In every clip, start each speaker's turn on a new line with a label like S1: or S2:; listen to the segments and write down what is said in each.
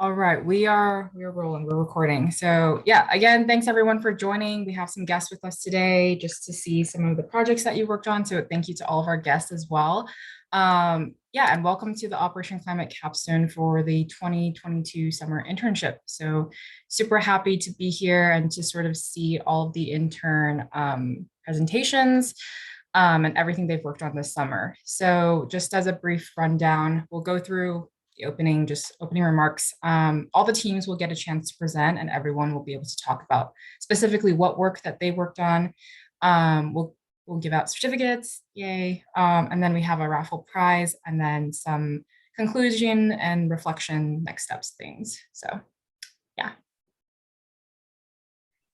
S1: All right, we are rolling, we're recording. So yeah, again, thanks everyone for joining. We have some guests with us today just to see some of the projects that you worked on. So thank you to all of our guests as well. Yeah, and welcome to the Operation Climate Capstone for the 2022 summer internship. So super happy to be here and to sort of see all of the intern presentations and everything they've worked on this summer. So just as a brief rundown, we'll go through the opening remarks. All the teams will get a chance to present and everyone will be able to talk about specifically what work that they worked on. We'll give out certificates, yay. And then we have a raffle prize and then some conclusion and reflection, next steps things. So yeah.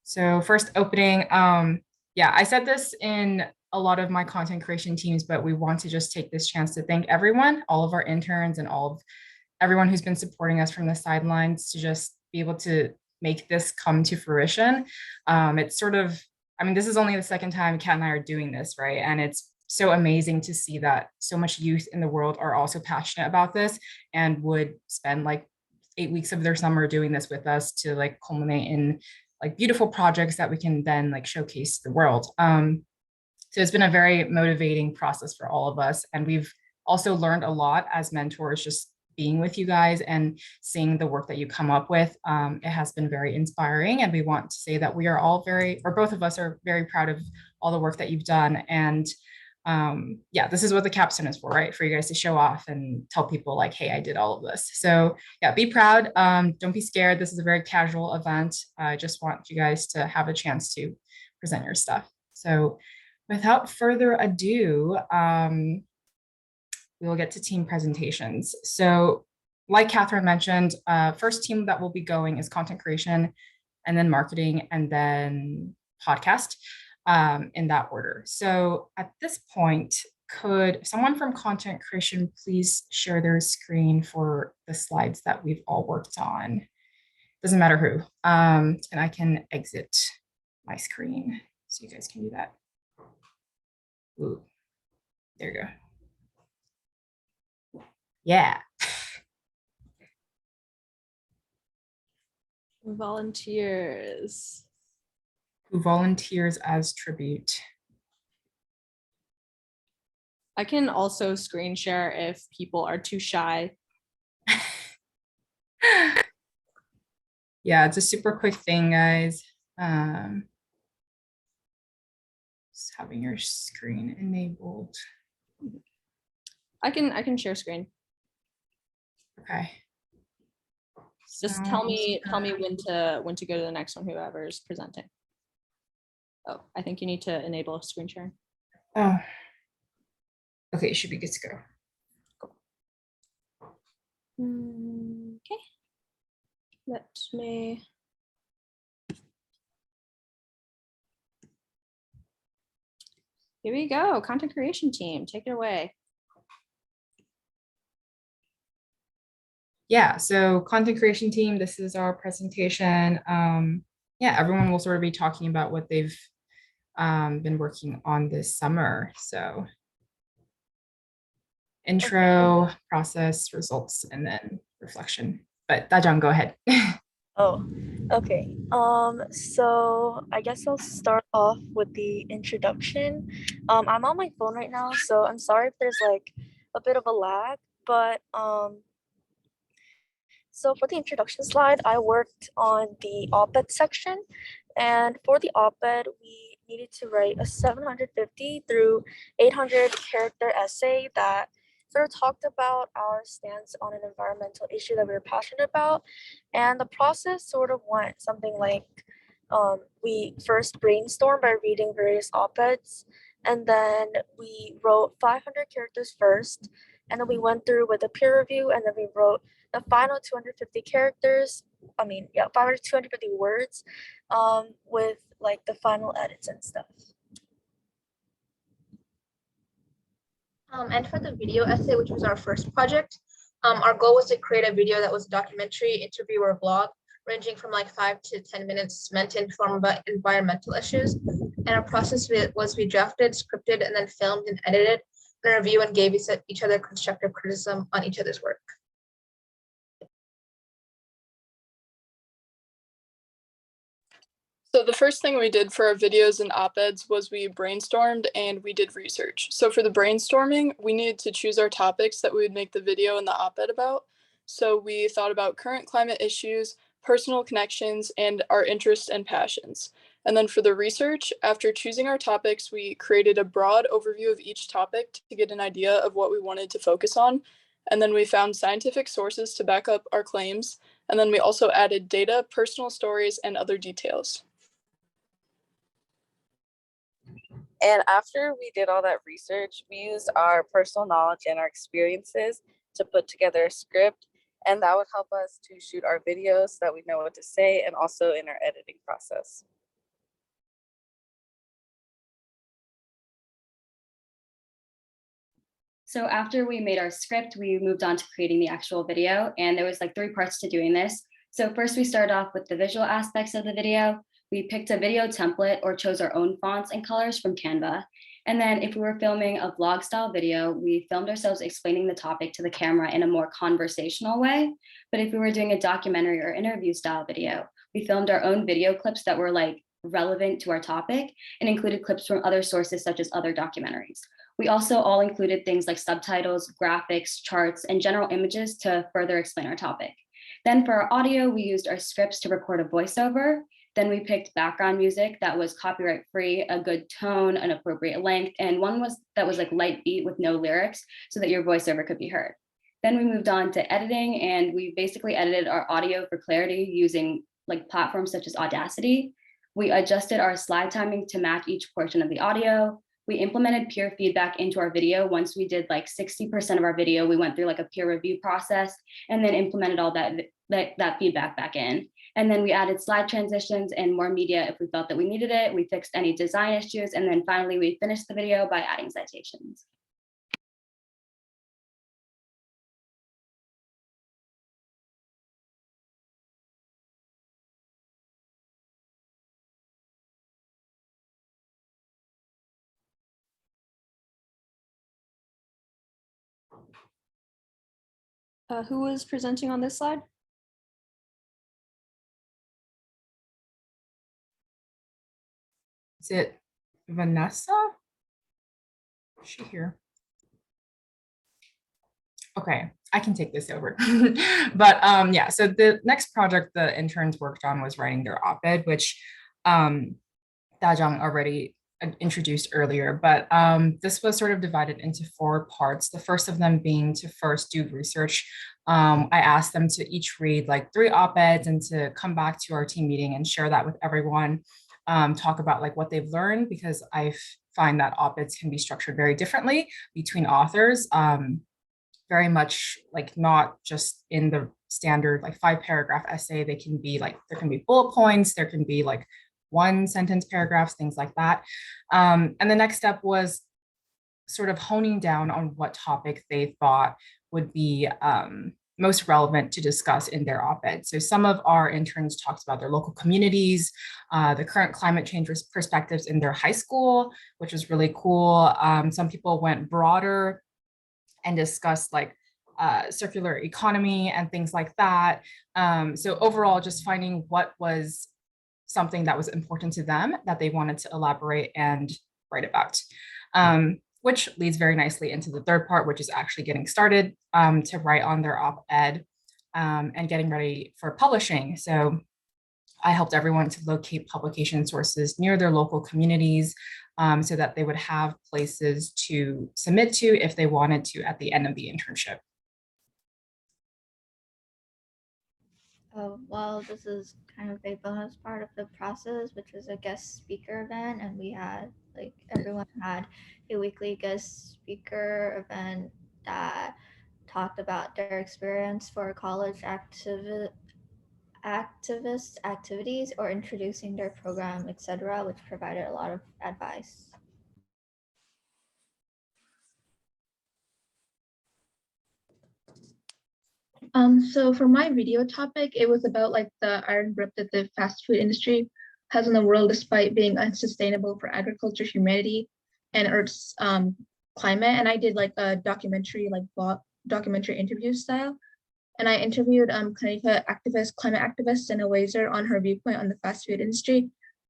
S1: So first opening, yeah, I said this in a lot of my content creation teams, but we want to just take this chance to thank everyone, all of our interns and all of everyone who's been supporting us from the sidelines to just be able to make this come to fruition. It's sort of, I mean, this is only the second time Kat and I are doing this, right? And it's so amazing to see that so much youth in the world are also passionate about this and would spend like 8 weeks of their summer doing this with us to like culminate in like beautiful projects that we can then like showcase to the world. So it's been a very motivating process for all of us. And we've also learned a lot as mentors, just being with you guys and seeing the work that you come up with. It has been very inspiring. And we want to say that we are all very, or both of us are very proud of all the work that you've done. And yeah, this is what the capstone is for, right? For you guys to show off and tell people like, hey, I did all of this. So yeah, be proud. Don't be scared. This is a very casual event. I just want you guys to have a chance to present your stuff. So without further ado, we will get to team presentations. So like Catherine mentioned, first team that will be going is content creation and then marketing and then podcast in that order. So at this point, could someone from content creation please share their screen for the slides that we've all worked on? Doesn't matter who. And I can exit my screen so you guys can do that. Ooh, there you go. Yeah.
S2: Volunteers.
S1: Who volunteers as tribute.
S2: I can also screen share if people are too shy.
S1: Yeah, it's a super quick thing, guys. Just having your screen enabled.
S2: I can share screen.
S1: Okay.
S2: Just tell me when to go to the next one, whoever's presenting. Oh, I think you need to enable screen sharing.
S1: Oh. Okay, should be good to go.
S2: Cool. Okay. Let me. Here we go. Content creation team, take it away.
S1: Yeah, so content creation team, this is our presentation. Yeah, everyone will sort of be talking about what they've been working on this summer. So intro, process, results, and then reflection. But Dajang, go ahead.
S3: Oh, okay. So I guess I'll start off with the introduction. I'm on my phone right now, so I'm sorry if there's like a bit of a lag, but so for the introduction slide, I worked on the op-ed section, and for the op-ed, we needed to write a 750 through 800 character essay that sort of talked about our stance on an environmental issue that we were passionate about. And the process sort of went something like we first brainstormed by reading various op-eds, and then we wrote 500 characters first, and then we went through with a peer review, and then we wrote the final 250 characters. 250 words with like the final edits and stuff.
S4: And for the video essay, which was our first project, our goal was to create a video that was a documentary, interview, or vlog, ranging from like 5 to 10 minutes, meant to inform about environmental issues. And our process was we drafted, scripted, and then filmed and edited, and review and gave each other constructive criticism on each other's work.
S5: So the first thing we did for our videos and op-eds was we brainstormed and we did research. So for the brainstorming, we needed to choose our topics that we would make the video and the op-ed about. So we thought about current climate issues, personal connections, and our interests and passions. And then for the research, after choosing our topics, we created a broad overview of each topic to get an idea of what we wanted to focus on. And then we found scientific sources to back up our claims. And then we also added data, personal stories, and other details.
S6: And after we did all that research, we used our personal knowledge and our experiences to put together a script. And that would help us to shoot our videos so that we know what to say, and also in our editing process.
S7: So after we made our script, we moved on to creating the actual video, and there was like 3 parts to doing this. So first we started off with the visual aspects of the video. We picked a video template or chose our own fonts and colors from Canva. And then if we were filming a vlog style video, we filmed ourselves explaining the topic to the camera in a more conversational way. But if we were doing a documentary or interview style video, we filmed our own video clips that were like relevant to our topic and included clips from other sources such as other documentaries. We also all included things like subtitles, graphics, charts, and general images to further explain our topic. Then for our audio, we used our scripts to record a voiceover. Then we picked background music that was copyright free, a good tone, an appropriate length, and one that was like light beat with no lyrics so that your voiceover could be heard. Then we moved on to editing, and we basically edited our audio for clarity using like platforms such as Audacity. We adjusted our slide timing to match each portion of the audio. We implemented peer feedback into our video. Once we did like 60% of our video, we went through like a peer review process and then implemented all that feedback back in. And then we added slide transitions and more media if we felt that we needed it. We fixed any design issues. And then finally, we finished the video by adding citations.
S2: Who was presenting on this slide?
S1: Is it Vanessa? Is she here? Okay, I can take this over. But yeah, so the next project the interns worked on was writing their op-ed, which Dajang already introduced earlier, but this was sort of divided into 4 parts. The first of them being to first do research. I asked them to each read like 3 op-eds and to come back to our team meeting and share that with everyone, talk about like what they've learned, because I find that op-eds can be structured very differently between authors, very much like not just in the standard like 5-paragraph essay. They can be like, there can be bullet points, there can be like 1-sentence paragraphs, things like that. And the next step was sort of honing down on what topic they thought would be most relevant to discuss in their op-ed. So some of our interns talked about their local communities, the current climate change perspectives in their high school, which was really cool. Some people went broader and discussed like circular economy and things like that. So overall, just finding what was something that was important to them that they wanted to elaborate and write about, which leads very nicely into the third part, which is actually getting started to write on their op-ed and getting ready for publishing. So I helped everyone to locate publication sources near their local communities so that they would have places to submit to if they wanted to at the end of the internship.
S8: Well, this is kind of a bonus part of the process, which was a guest speaker event, and we had like everyone had a weekly guest speaker event that talked about their experience for college activist activities or introducing their program, etc., which provided a lot of advice.
S4: So for my video topic, it was about like the iron grip that the fast food industry has in the world, despite being unsustainable for agriculture, humanity, and Earth's climate. And I did like a documentary, like documentary interview style. And I interviewed Connecticut activist, climate activist, Anna Wazer on her viewpoint on the fast food industry.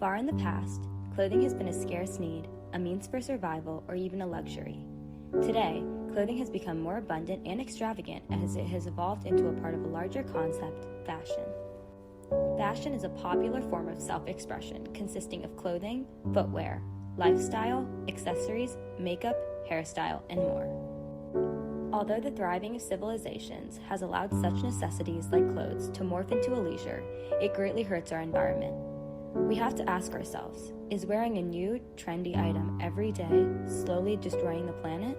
S9: Far in the past, clothing has been a scarce need, a means for survival, or even a luxury. Today, clothing has become more abundant and extravagant as it has evolved into a part of a larger concept, fashion. Fashion is a popular form of self-expression consisting of clothing, footwear, lifestyle, accessories, makeup, hairstyle, and more. Although the thriving of civilizations has allowed such necessities like clothes to morph into a leisure, it greatly hurts our environment. We have to ask ourselves, is wearing a new, trendy item every day slowly destroying the planet?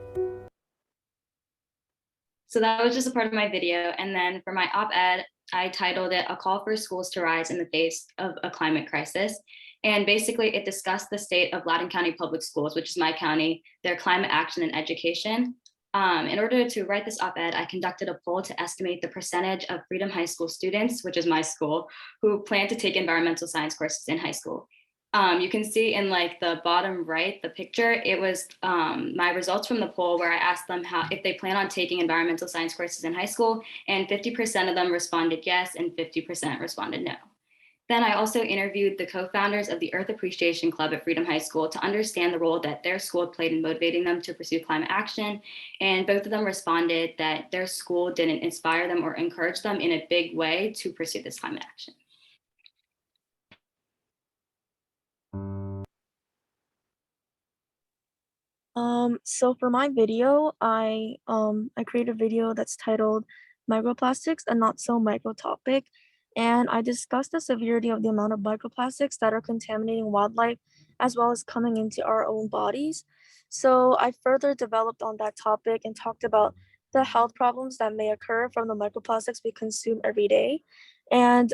S7: So that was just a part of my video. And then for my op-ed, I titled it "A Call for Schools to Rise in the Face of a Climate Crisis." And basically it discussed the state of Loudoun County Public Schools, which is my county, their climate action and education. In order to write this op-ed, I conducted a poll to estimate the percentage of Freedom High School students, which is my school, who plan to take environmental science courses in high school. You can see in like the bottom right, the picture, it was my results from the poll where I asked them if they plan on taking environmental science courses in high school, and 50% of them responded yes and 50% responded no. Then I also interviewed the co-founders of the Earth Appreciation Club at Freedom High School to understand the role that their school played in motivating them to pursue climate action. And both of them responded that their school didn't inspire them or encourage them in a big way to pursue this climate action.
S3: So for my video, I created a video that's titled Microplastics, a Not So Micro Topic. And I discussed the severity of the amount of microplastics that are contaminating wildlife as well as coming into our own bodies. So I further developed on that topic and talked about the health problems that may occur from the microplastics we consume every day, and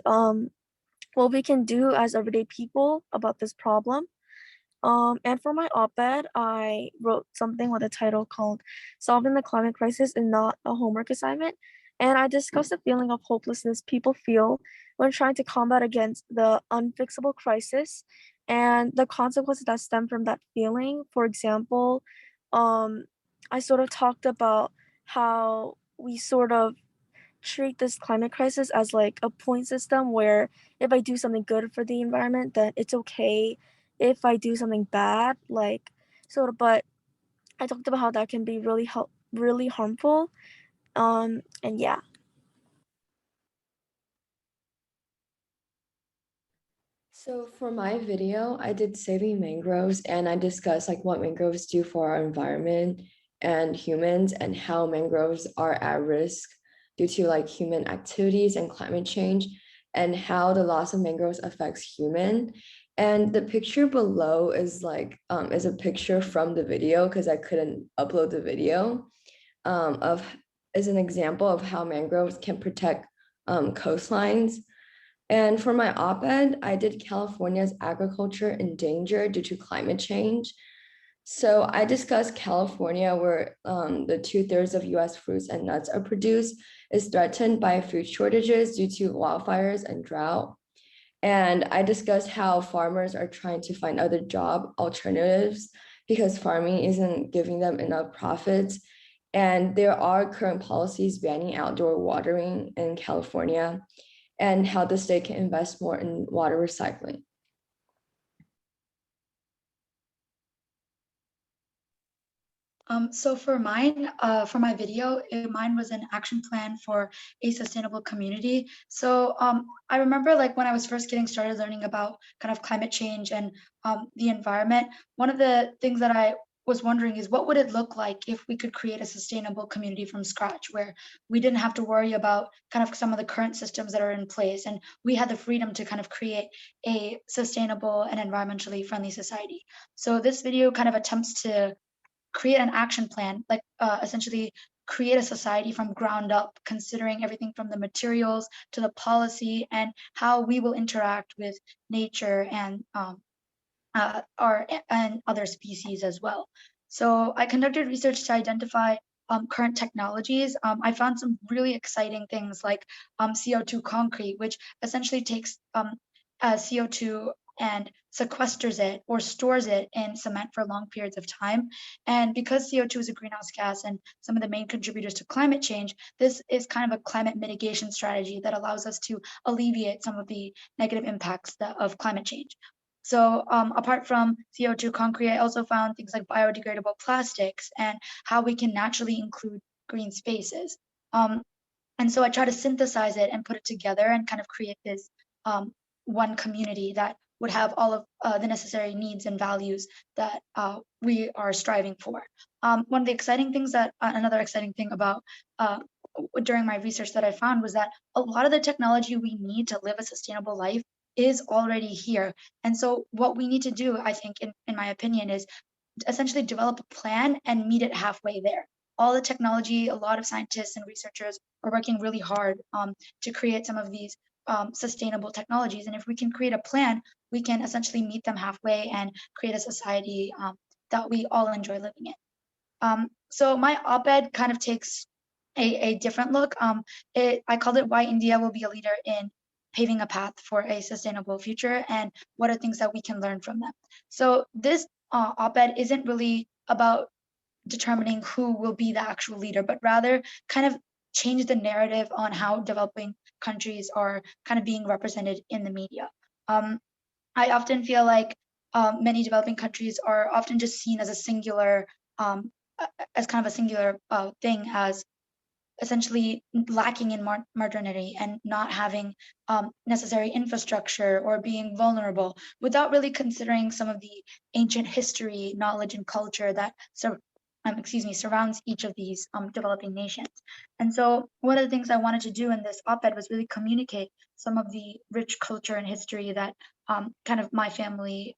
S3: what we can do as everyday people about this problem. And for my op-ed, I wrote something with a title called "Solving the Climate Crisis is Not a Homework Assignment." And I discussed the feeling of hopelessness people feel when trying to combat against the unfixable crisis and the consequences that stem from that feeling. For example, I sort of talked about how we sort of treat this climate crisis as like a point system where if I do something good for the environment, then it's okay. If I do something bad, like sort of, but I talked about how that can be really harmful. And yeah.
S10: So for my video, I did saving mangroves and I discussed like what mangroves do for our environment and humans and how mangroves are at risk due to like human activities and climate change and how the loss of mangroves affects human. And the picture below is like is a picture from the video because I couldn't upload the video of is an example of how mangroves can protect coastlines. And for my op-ed, I did California's agriculture in danger due to climate change. So I discussed California, where the 2/3 of US fruits and nuts are produced, is threatened by food shortages due to wildfires and drought. And I discussed how farmers are trying to find other job alternatives because farming isn't giving them enough profits. And there are current policies banning outdoor watering in California, and how the state can invest more in water recycling.
S11: So for mine, for my video, mine was an action plan for a sustainable community. So I remember like when I was first getting started learning about kind of climate change and the environment, one of the things that I was wondering is what would it look like if we could create a sustainable community from scratch where we didn't have to worry about kind of some of the current systems that are in place and we had the freedom to kind of create a sustainable and environmentally friendly society. So this video kind of attempts to create an action plan, like essentially create a society from ground up, considering everything from the materials to the policy and how we will interact with nature and and other species as well. So I conducted research to identify current technologies. I found some really exciting things like CO2 concrete, which essentially takes CO2 and sequesters it or stores it in cement for long periods of time. And because CO2 is a greenhouse gas and some of the main contributors to climate change, this is kind of a climate mitigation strategy that allows us to alleviate some of the negative impacts of climate change. So apart from CO2 concrete, I also found things like biodegradable plastics and how we can naturally include green spaces. And so I try to synthesize it and put it together and kind of create this one community that would have all of the necessary needs and values that we are striving for. One of the exciting things that another exciting thing about during my research that I found was that a lot of the technology we need to live a sustainable life is already here. And so what we need to do, I think, in my opinion, is essentially develop a plan and meet it halfway there. All the technology, a lot of scientists and researchers are working really hard to create some of these sustainable technologies. And if we can create a plan, we can essentially meet them halfway and create a society that we all enjoy living in. So my op-ed kind of takes a different look. I called it Why India Will Be a Leader in Paving a Path for a Sustainable Future and what are things that we can learn from them. So this op-ed isn't really about determining who will be the actual leader, but rather kind of change the narrative on how developing countries are kind of being represented in the media. I often feel like many developing countries are often just seen as a singular, as kind of a singular thing, as essentially lacking in modernity and not having necessary infrastructure or being vulnerable without really considering some of the ancient history, knowledge, and culture that surrounds each of these developing nations. And so one of the things I wanted to do in this op-ed was really communicate some of the rich culture and history that kind of my family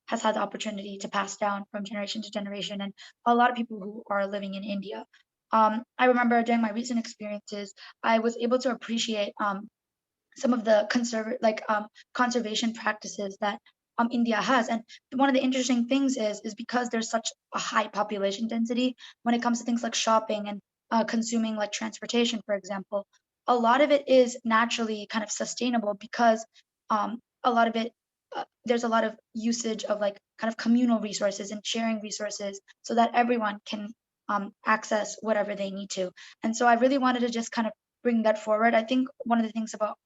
S11: has had the opportunity to pass down from generation to generation, and a lot of people who are living in India. I remember during my recent experiences, I was able to appreciate some of the conservation practices that India has. And one of the interesting things is because there's such a high population density when it comes to things like shopping and consuming like transportation, for example, a lot of it is naturally kind of sustainable because a lot of it there's a lot of usage of like kind of communal resources and sharing resources so that everyone can access whatever they need to. And so I really wanted to just kind of bring that forward. I think one of the things about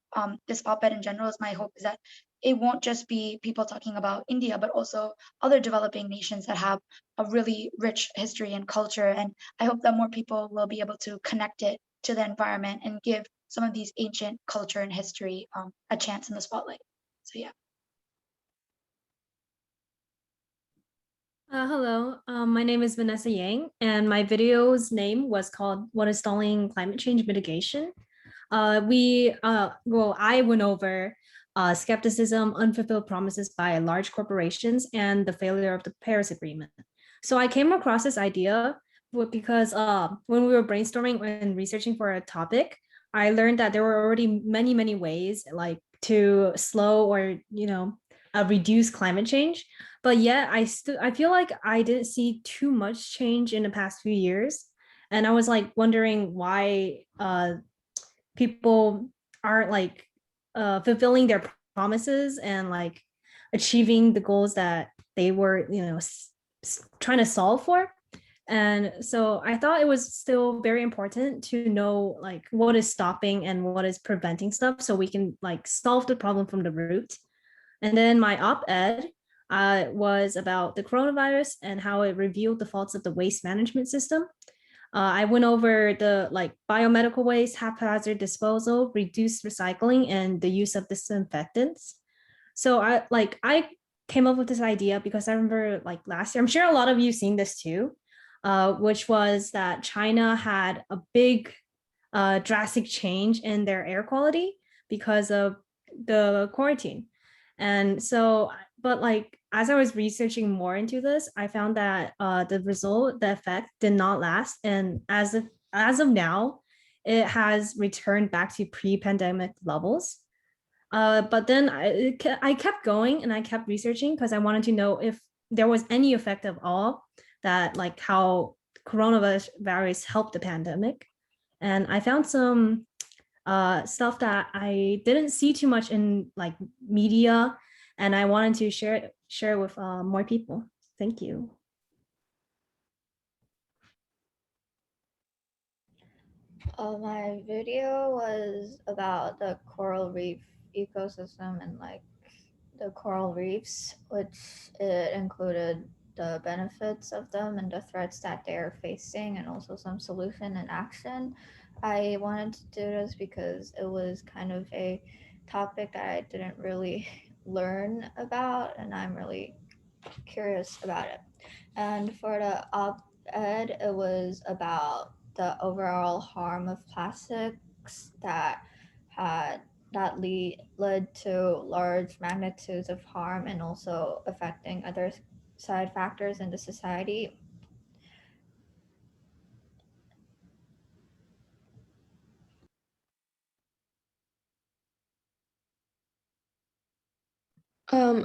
S11: this op-ed in general is my hope is that it won't just be people talking about India, but also other developing nations that have a really rich history and culture. And I hope that more people will be able to connect it to the environment and give some of these ancient culture and history a chance in the spotlight. So yeah.
S12: Hello, my name is Vanessa Yang, and my video's name was called "What is Stalling Climate Change Mitigation?" I went over skepticism, unfulfilled promises by large corporations, and the failure of the Paris Agreement. So I came across this idea because when we were brainstorming and researching for a topic, I learned that there were already many, many ways like to slow or reduce climate change. But yet I feel like I didn't see too much change in the past few years. And I was like wondering why people aren't like fulfilling their promises and like achieving the goals that they were trying to solve for. And so I thought it was still very important to know like what is stopping and what is preventing stuff so we can like solve the problem from the root. And then my op-ed was about the coronavirus and how it revealed the faults of the waste management system. I went over the like biomedical waste, haphazard disposal, reduced recycling, and the use of disinfectants. So I came up with this idea because I remember like last year, I'm sure a lot of you seen this too, which was that China had a big drastic change in their air quality because of the quarantine. And so, but like as I was researching more into this, I found that the effect did not last. And as of now, it has returned back to pre-pandemic levels. But then I kept going and I kept researching because I wanted to know if there was any effect at all that like how coronavirus helped the pandemic. And I found some stuff that I didn't see too much in like media, and I wanted to share it with more people. Thank you.
S8: My video was about the coral reef ecosystem and like the coral reefs, which it included the benefits of them and the threats that they're facing, and also some solution and action. I wanted to do this because it was kind of a topic that I didn't really learn about, and I'm really curious about it. And for the op-ed, it was about the overall harm of plastics had led to large magnitudes of harm and also affecting other side factors in the society.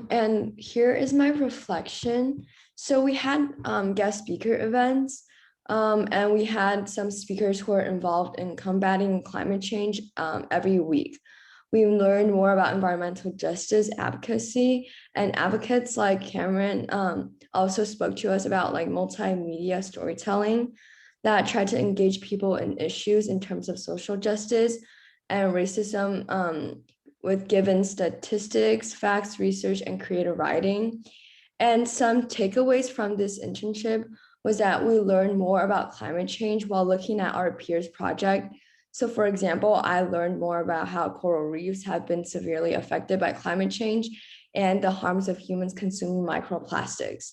S10: And here is my reflection. So we had guest speaker events, and we had some speakers who are involved in combating climate change every week. We learned more about environmental justice advocacy, and advocates like Cameron also spoke to us about like multimedia storytelling that tried to engage people in issues in terms of social justice and racism, with given statistics, facts, research, and creative writing. And some takeaways from this internship was that we learned more about climate change while looking at our peers' project. So for example, I learned more about how coral reefs have been severely affected by climate change and the harms of humans consuming microplastics.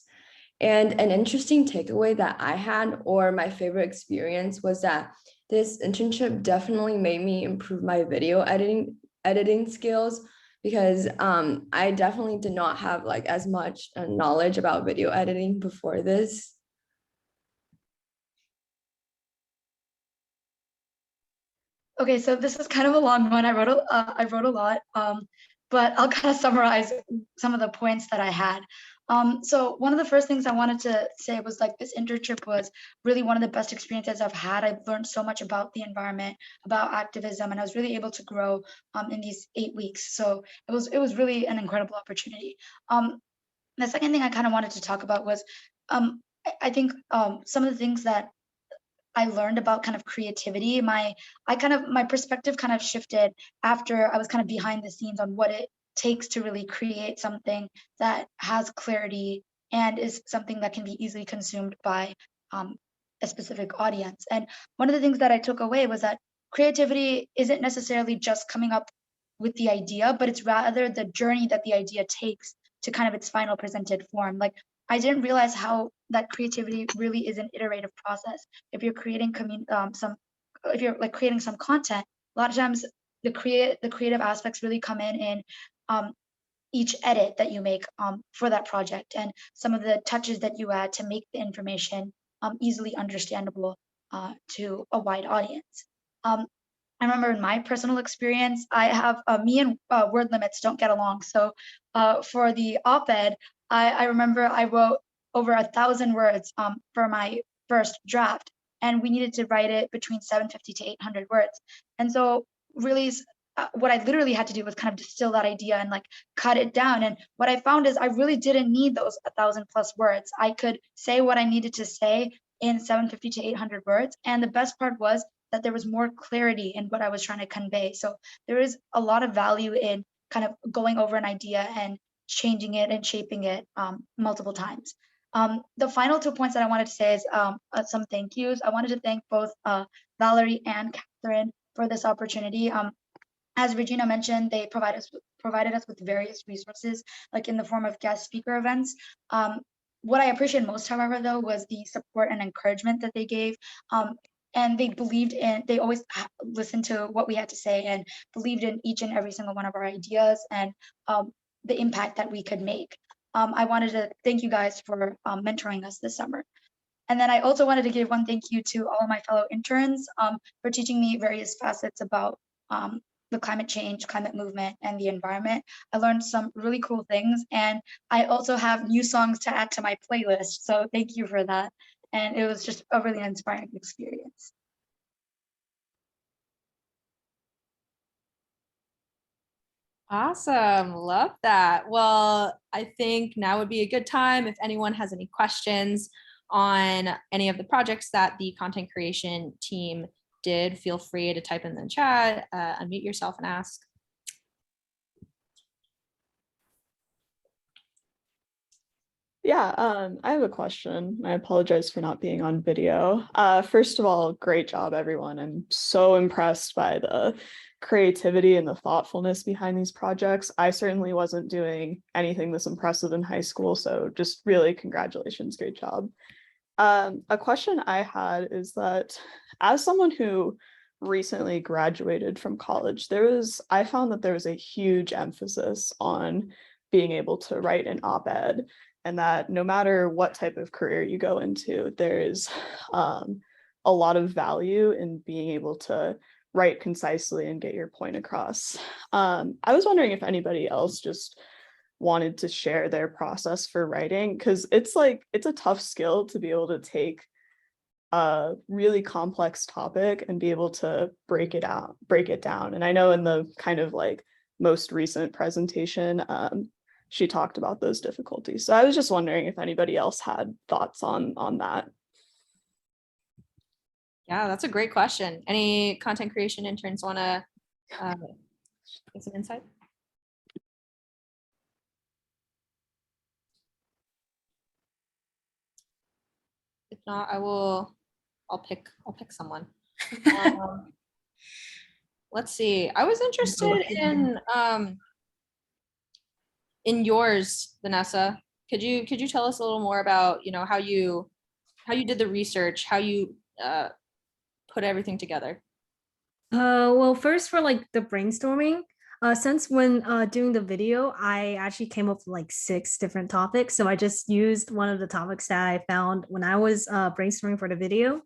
S10: And an interesting takeaway that I had, or my favorite experience, was that this internship definitely made me improve my video editing skills, because I definitely did not have like as much knowledge about video editing before this.
S11: Okay, so this is kind of a long one. I wrote a lot, but I'll kind of summarize some of the points that I had. So one of the first things I wanted to say was like this internship was really one of the best experiences I've had. I've learned so much about the environment, about activism, and I was really able to grow in these 8 weeks. So it was really an incredible opportunity. The second thing I kind of wanted to talk about was I think some of the things that I learned about kind of creativity. My perspective kind of shifted after I was kind of behind the scenes on what it takes to really create something that has clarity and is something that can be easily consumed by a specific audience. And one of the things that I took away was that creativity isn't necessarily just coming up with the idea, but it's rather the journey that the idea takes to kind of its final presented form. Like I didn't realize how that creativity really is an iterative process. If you're creating if you're like creating some content, a lot of times the creative aspects really come in each edit that you make for that project, and some of the touches that you add to make the information easily understandable to a wide audience. I remember in my personal experience, I have me and word limits don't get along. So for the op-ed, I remember I wrote over 1,000 words for my first draft, and we needed to write it between 750 to 800 words. And so really what I literally had to do was kind of distill that idea and like cut it down. And what I found is I really didn't need those 1,000 plus words. I could say what I needed to say in 750 to 800 words. And the best part was that there was more clarity in what I was trying to convey. So there is a lot of value in kind of going over an idea and changing it and shaping it multiple times. The final 2 points that I wanted to say is some thank yous. I wanted to thank both Valerie and Catherine for this opportunity. As Regina mentioned, they provided us with various resources, like in the form of guest speaker events. What I appreciate most, however, though, was the support and encouragement that they gave. And they always listened to what we had to say and believed in each and every single one of our ideas and the impact that we could make. I wanted to thank you guys for mentoring us this summer. And then I also wanted to give one thank you to all of my fellow interns for teaching me various facets about the climate change, climate movement, and the environment. I learned some really cool things, and I also have new songs to add to my playlist. So thank you for that. And it was just a really inspiring experience.
S2: Awesome. Love that. Well, I think now would be a good time if anyone has any questions on any of the projects that the content creation team did. Feel free to type in the chat, unmute yourself and ask.
S13: I have a question. I apologize for not being on video. First of all, great job, everyone. I'm so impressed by the creativity and the thoughtfulness behind these projects. I certainly wasn't doing anything this impressive in high school, so just really congratulations, great job. A question I had is that as someone who recently graduated from college, I found that there was a huge emphasis on being able to write an op-ed, and that no matter what type of career you go into, there's a lot of value in being able to write concisely and get your point across. I was wondering if anybody else just wanted to share their process for writing, because it's a tough skill to be able to take a really complex topic and be able to break it down. And I know in the kind of like most recent presentation, she talked about those difficulties. So I was just wondering if anybody else had thoughts on that.
S2: Yeah, that's a great question. Any content creation interns want to get some insight? If not, I'll pick someone. Let's see. I was interested in yours, Vanessa. Could you tell us a little more about, how you did the research, how you put everything together?
S12: Well, first for like the brainstorming, since when doing the video, I actually came up with like 6 different topics. So I just used one of the topics that I found when I was brainstorming for the video.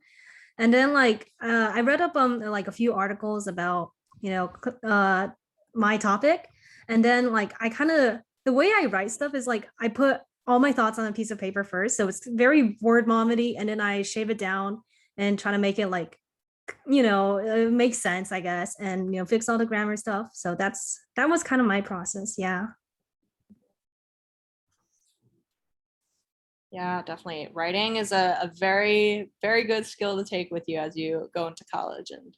S12: And then like I read up like a few articles about, my topic. And then like the way I write stuff is like I put all my thoughts on a piece of paper first. So it's very word vomity, and then I shave it down and try to make it like it makes sense, I guess, and fix all the grammar stuff. So that was kind of my process. Yeah.
S2: Yeah, definitely. Writing is a very, very good skill to take with you as you go into college, and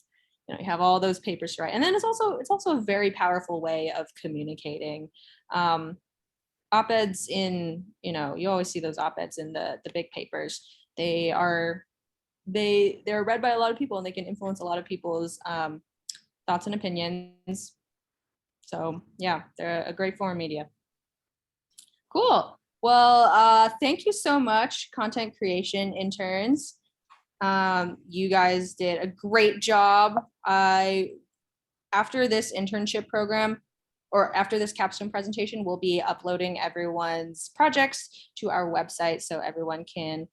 S2: you have all those papers to write. And then it's also a very powerful way of communicating. Op-eds in, you always see those op-eds in the big papers. They're read by a lot of people, and they can influence a lot of people's thoughts and opinions. So yeah, they're a great form of media. Cool. Well, thank you so much, content creation interns. You guys did a great job. After this internship program, or after this capstone presentation, we'll be uploading everyone's projects to our website so everyone can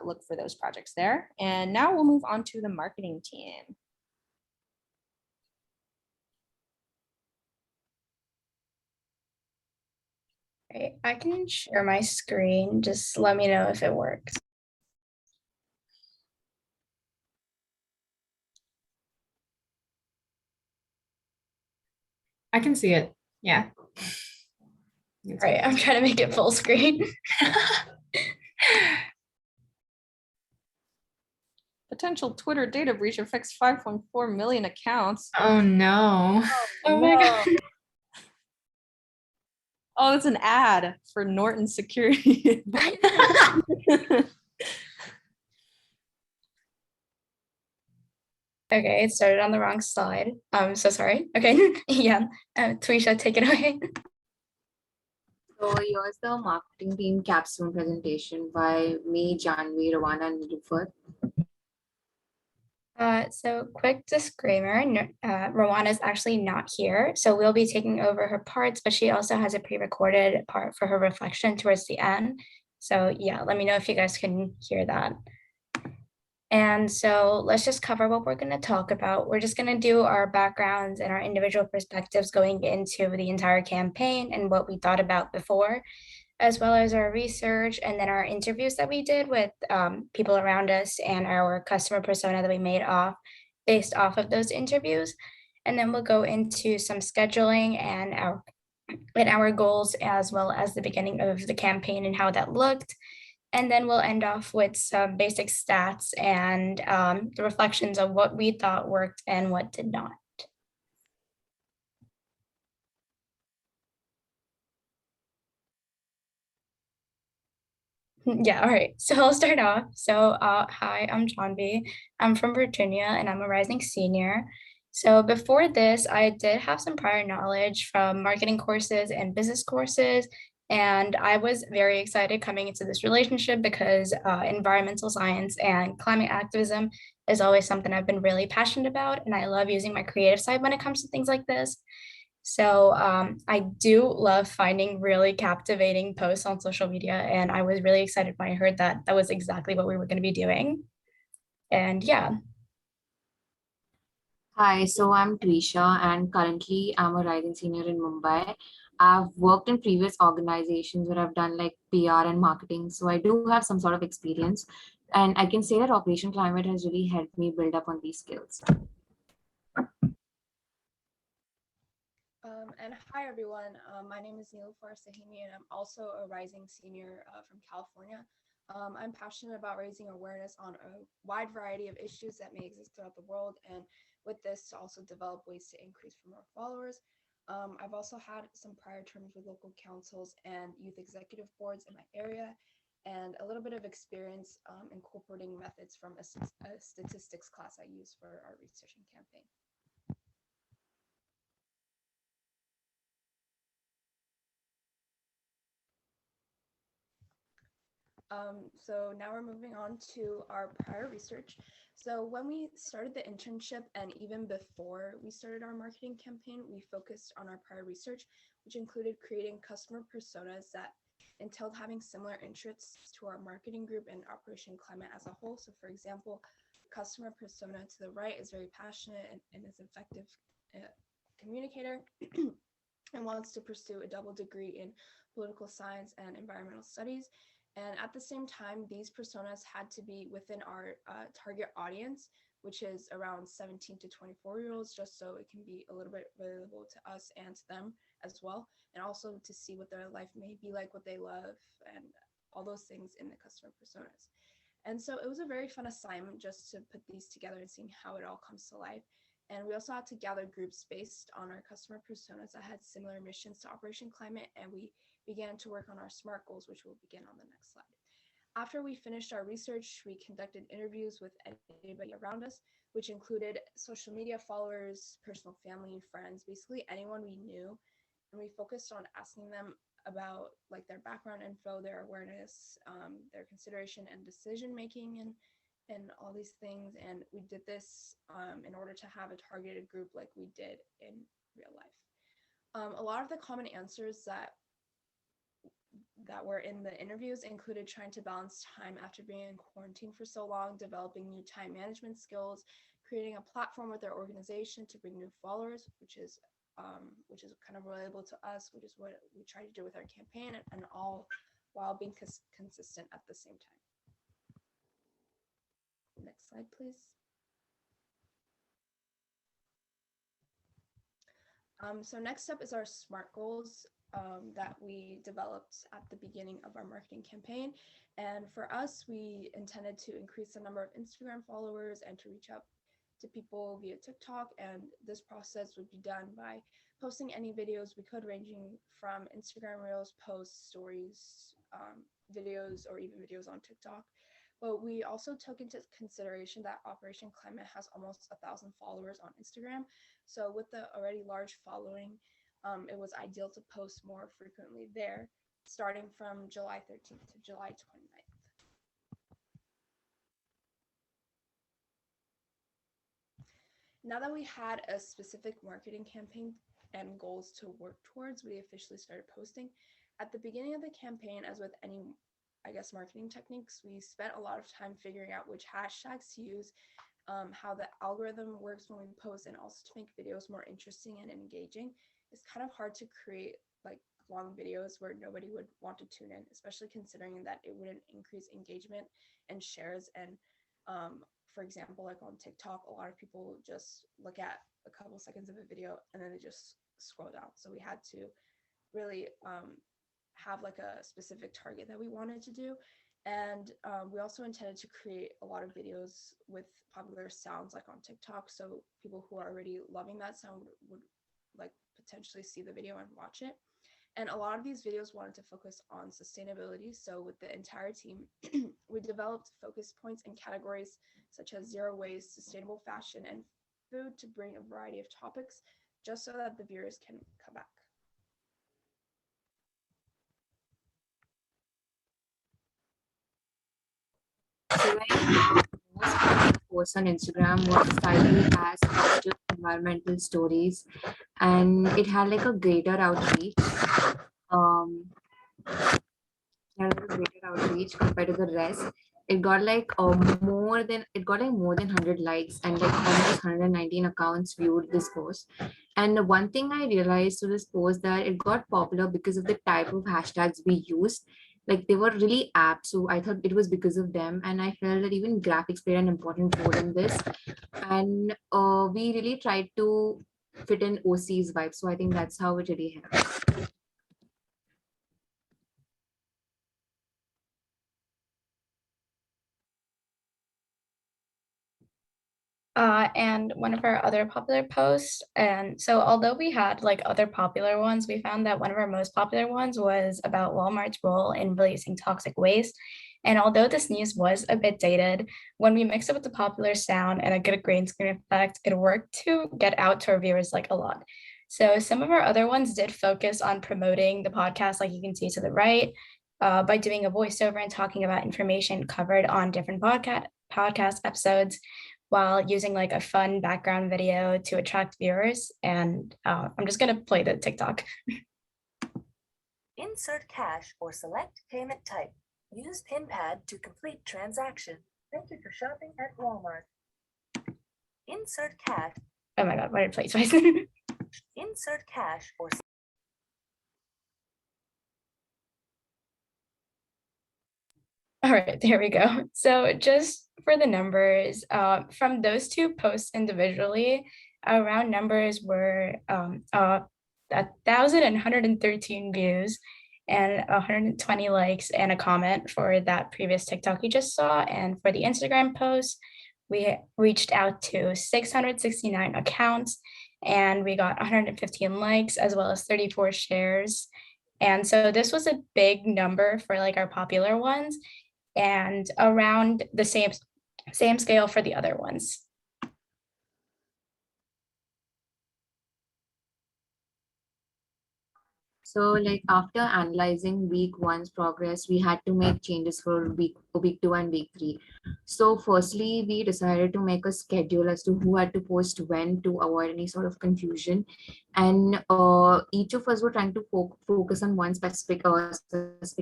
S2: look for those projects there. And now we'll move on to the marketing team.
S14: Right, I can share my screen. Just let me know if it works.
S1: I can see it. Yeah.
S14: All right, I'm trying to make it full screen.
S2: Potential Twitter data breach affects 5.4 million accounts.
S1: Oh no.
S2: Oh my God. Oh, it's an ad for Norton Security.
S14: Okay, it started on the wrong slide. I'm so sorry. Okay, yeah, Twisha, take it away.
S15: So here's the marketing team capstone presentation by me, Janvi, Rawana, and Nilufer.
S14: So quick disclaimer, Rawana is actually not here, so we'll be taking over her parts, but she also has a pre-recorded part for her reflection towards the end. So yeah, let me know if you guys can hear that. And so let's just cover what we're going to talk about. We're just going to do our backgrounds and our individual perspectives going into the entire campaign and what we thought about before, as well as our research, and then our interviews that we did with people around us and our customer persona that we made based off of those interviews. And then we'll go into some scheduling and our goals, as well as the beginning of the campaign and how that looked. And then we'll end off with some basic stats and the reflections of what we thought worked and what did not. Yeah, all right. So I'll start off. So, hi, I'm John B. I'm from Virginia and I'm a rising senior. So before this, I did have some prior knowledge from marketing courses and business courses. And I was very excited coming into this relationship because environmental science and climate activism is always something I've been really passionate about. And I love using my creative side when it comes to things like this. So I do love finding really captivating posts on social media, and I was really excited when I heard that that was exactly what we were going to be doing. And yeah.
S15: Hi, so I'm Trisha, and currently I'm a rising senior in Mumbai. I've worked in previous organizations where I've done like PR and marketing, so I do have some sort of experience. And I can say that Operation Climate has really helped me build up on these skills.
S16: And hi everyone, my name is Nilufar Sahimi and I'm also a rising senior from California. I'm passionate about raising awareness on a wide variety of issues that may exist throughout the world, and with this to also develop ways to increase for more followers. I've also had some prior terms with local councils and youth executive boards in my area, and a little bit of experience incorporating methods from a statistics class I use for our researching campaign. So now we're moving on to our prior research. So when we started the internship and even before we started our marketing campaign, we focused on our prior research, which included creating customer personas that entailed having similar interests to our marketing group and Operation Climate as a whole. So for example, customer persona to the right is very passionate and is an effective communicator and wants to pursue a double degree in political science and environmental studies. And at the same time, these personas had to be within our target audience, which is around 17 to 24-year-olds, just so it can be a little bit relatable to us and to them as well. And also to see what their life may be like, what they love, and all those things in the customer personas. And so it was a very fun assignment just to put these together and seeing how it all comes to life. And we also had to gather groups based on our customer personas that had similar missions to Operation Climate, and we began to work on our SMART goals, which we'll begin on the next slide. After we finished our research, we conducted interviews with anybody around us, which included social media followers, personal family, friends, basically anyone we knew. And we focused on asking them about like their background info, their awareness, their consideration and decision making, and all these things. And we did this in order to have a targeted group like we did in real life. A lot of the common answers that were in the interviews included trying to balance time after being in quarantine for so long, developing new time management skills, creating a platform with their organization to bring new followers, which is kind of relatable to us, which is what we try to do with our campaign, and all while being consistent at the same time. Next slide, please. So next up is our SMART goals that we developed at the beginning of our marketing campaign. And for us, we intended to increase the number of Instagram followers and to reach out to people via TikTok. And this process would be done by posting any videos we could, ranging from Instagram Reels, posts, stories, videos, or even videos on TikTok. But we also took into consideration that Operation Climate has almost 1,000 followers on Instagram. So with the already large following, it was ideal to post more frequently there, starting from July 13th to July 29th. Now that we had a specific marketing campaign and goals to work towards, we officially started posting. At the beginning of the campaign, as with any, marketing techniques, we spent a lot of time figuring out which hashtags to use, how the algorithm works when we post, and also to make videos more interesting and engaging. It's kind of hard to create like long videos where nobody would want to tune in, especially considering that it wouldn't increase engagement and shares. And for example, like on TikTok, a lot of people just look at a couple seconds of a video and then they just scroll down. So we had to really have like a specific target that we wanted to do. And we also intended to create a lot of videos with popular sounds like on TikTok. So people who are already loving that sound would like potentially see the video and watch it. And a lot of these videos wanted to focus on sustainability. So with the entire team, we developed focus points and categories such as zero waste, sustainable fashion, and food to bring a variety of topics just so that the viewers can come back.
S15: So like most common posts on Instagram was titled as positive environmental stories, and it had like a greater outreach. Um, had a greater outreach compared to the rest. It got like more than 100 likes and like almost 119 accounts viewed this post. And the one thing I realized to this post that it got popular because of the type of hashtags we used. Like they were really apt, so I thought it was because of them, and I felt that even graphics played an important role in this. And we really tried to fit in OC's vibe, so I think that's how it really helped.
S14: And one of our other popular posts. And so, although we had like other popular ones, we found that one of our most popular ones was about Walmart's role in releasing toxic waste. And although this news was a bit dated, when we mixed it with the popular sound and a good green screen effect, it worked to get out to our viewers like a lot. So, some of our other ones did focus on promoting the podcast, like you can see to the right, by doing a voiceover and talking about information covered on different podcast episodes while using like a fun background video to attract viewers. And I'm just gonna play the TikTok.
S17: Insert cash or select payment type. Use PIN pad to complete transaction. Thank you for shopping at Walmart. Insert cash.
S14: Oh my God, why did it play twice?
S17: Insert cash or
S14: All right, there we go. So just for the numbers, from those two posts individually, around numbers were 1,113 views and 120 likes and a comment for that previous TikTok you just saw. And for the Instagram post, we reached out to 669 accounts and we got 115 likes as well as 34 shares. And so this was a big number for like our popular ones and around the same scale for the other ones.
S15: So like after analyzing week one's progress, we had to make changes for week two and week three. So firstly, we decided to make a schedule as to who had to post when to avoid any sort of confusion. And each of us were trying to focus on one specific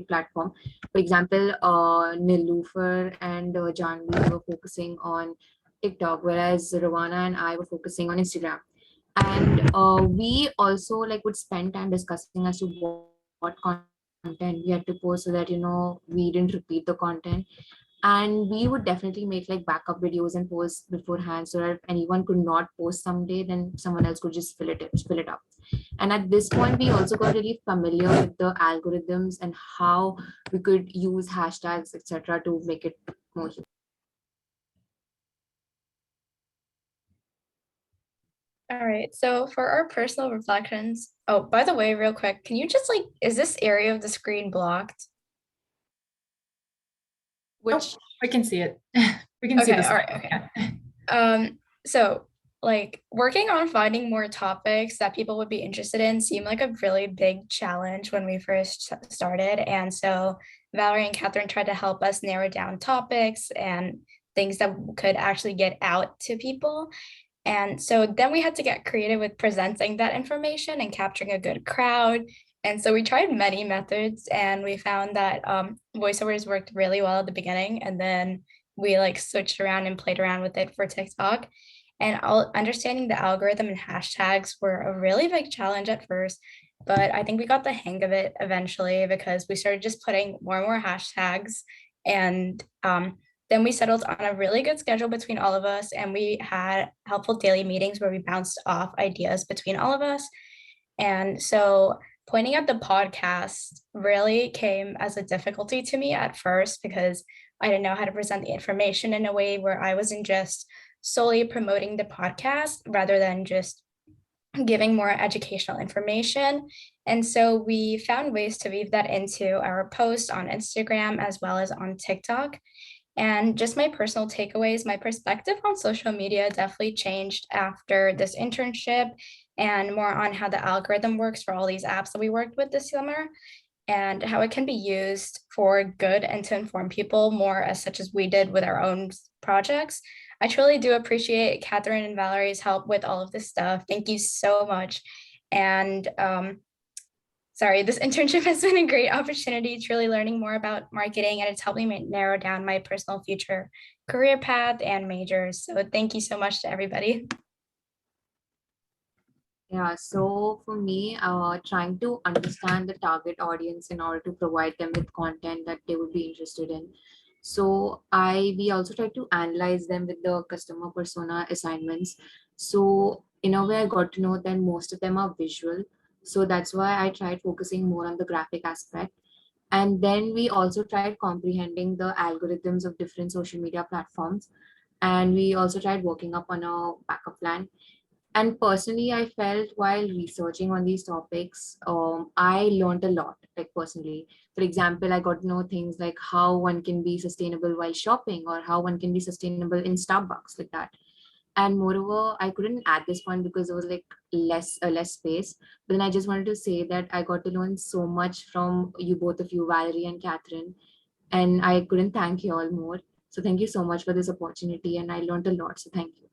S15: platform. For example, Nilufer and Janvi were focusing on TikTok, whereas Rawana and I were focusing on Instagram. And we also like would spend time discussing as to what content we had to post so that we didn't repeat the content. And we would definitely make like backup videos and posts beforehand so that if anyone could not post someday, then someone else could just fill it up. And at this point we also got really familiar with the algorithms and how we could use hashtags, etc., to make it more human.
S14: All right, so for our personal reflections, oh, by the way, real quick, can you just like, is this area of the screen blocked?
S1: Which we can see it. We can see
S14: Okay,
S1: this.
S14: all right, okay. So like working on finding more topics that people would be interested in seemed like a really big challenge when we first started. And so Valerie and Catherine tried to help us narrow down topics and things that could actually get out to people. And so then we had to get creative with presenting that information and capturing a good crowd. And so we tried many methods and we found that voiceovers worked really well at the beginning. And then we like switched around and played around with it for TikTok. And understanding the algorithm and hashtags were a really big challenge at first. But I think we got the hang of it eventually because we started just putting more and more hashtags. And then we settled on a really good schedule between all of us, and we had helpful daily meetings where we bounced off ideas between all of us. And so pointing at the podcast really came as a difficulty to me at first because I didn't know how to present the information in a way where I wasn't just solely promoting the podcast rather than just giving more educational information. And so we found ways to weave that into our posts on Instagram as well as on TikTok. And just my personal takeaways, my perspective on social media definitely changed after this internship, and more on how the algorithm works for all these apps that we worked with this summer, and how it can be used for good and to inform people more, as such as we did with our own projects. I truly do appreciate Catherine and Valerie's help with all of this stuff. Thank you so much. And sorry, this internship has been a great opportunity, truly learning more about marketing, and it's helped me narrow down my personal future career path and majors. So thank you so much to everybody.
S15: Yeah, so for me, trying to understand the target audience in order to provide them with content that they would be interested in. So we also try to analyze them with the customer persona assignments. So in a way, I got to know that most of them are visual. So that's why I tried focusing more on the graphic aspect. And then we also tried comprehending the algorithms of different social media platforms. And we also tried working up on a backup plan. And personally, I felt while researching on these topics, I learned a lot, like personally. For example, I got to know things like how one can be sustainable while shopping, or how one can be sustainable in Starbucks, like that. And moreover, I couldn't add this point because there was like less space. But then I just wanted to say that I got to learn so much from you, both of you, Valerie and Catherine, and I couldn't thank you all more. So thank you so much for this opportunity, and I learned a lot. So thank you.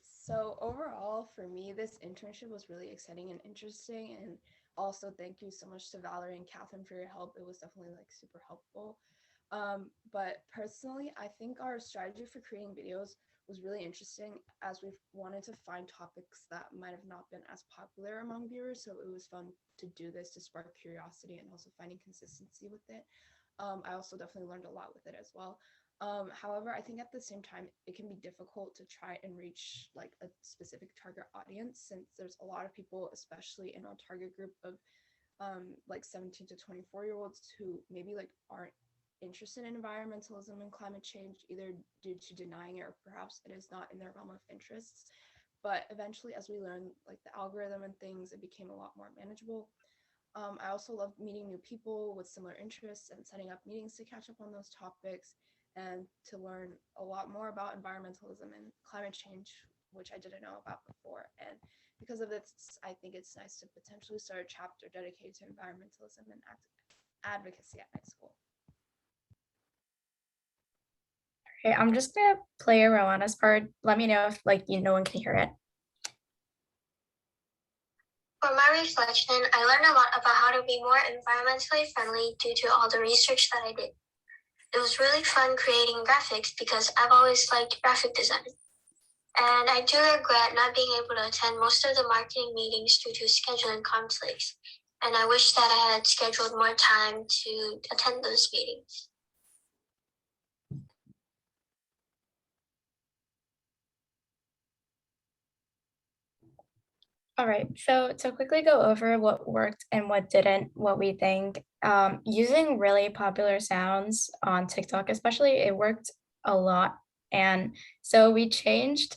S16: So overall, for me, this internship was really exciting and interesting. And also thank you so much to Valerie and Catherine for your help. It was definitely like super helpful. But personally, I think our strategy for creating videos was really interesting, as we wanted to find topics that might have not been as popular among viewers. So it was fun to do this to spark curiosity and also finding consistency with it. I also definitely learned a lot with it as well. However, I think at the same time, it can be difficult to try and reach like a specific target audience, since there's a lot of people, especially in our target group of like 17 to 24-year-olds, who maybe like aren't interested in environmentalism and climate change, either due to denying it or perhaps it is not in their realm of interests. But eventually, as we learned like the algorithm and things, it became a lot more manageable. I also love meeting new people with similar interests and setting up meetings to catch up on those topics and to learn a lot more about environmentalism and climate change, which I didn't know about before. And because of this, I think it's nice to potentially start a chapter dedicated to environmentalism and advocacy at my school.
S14: Okay, I'm just gonna play Rowanna's part. Let me know if like no one can hear it.
S18: For my reflection, I learned a lot about how to be more environmentally friendly due to all the research that I did. It was really fun creating graphics because I've always liked graphic design. And I do regret not being able to attend most of the marketing meetings due to scheduling conflicts. And I wish that I had scheduled more time to attend those meetings.
S14: All right, so to quickly go over what worked and what didn't, what we think, using really popular sounds on TikTok, especially, it worked a lot. And so we changed,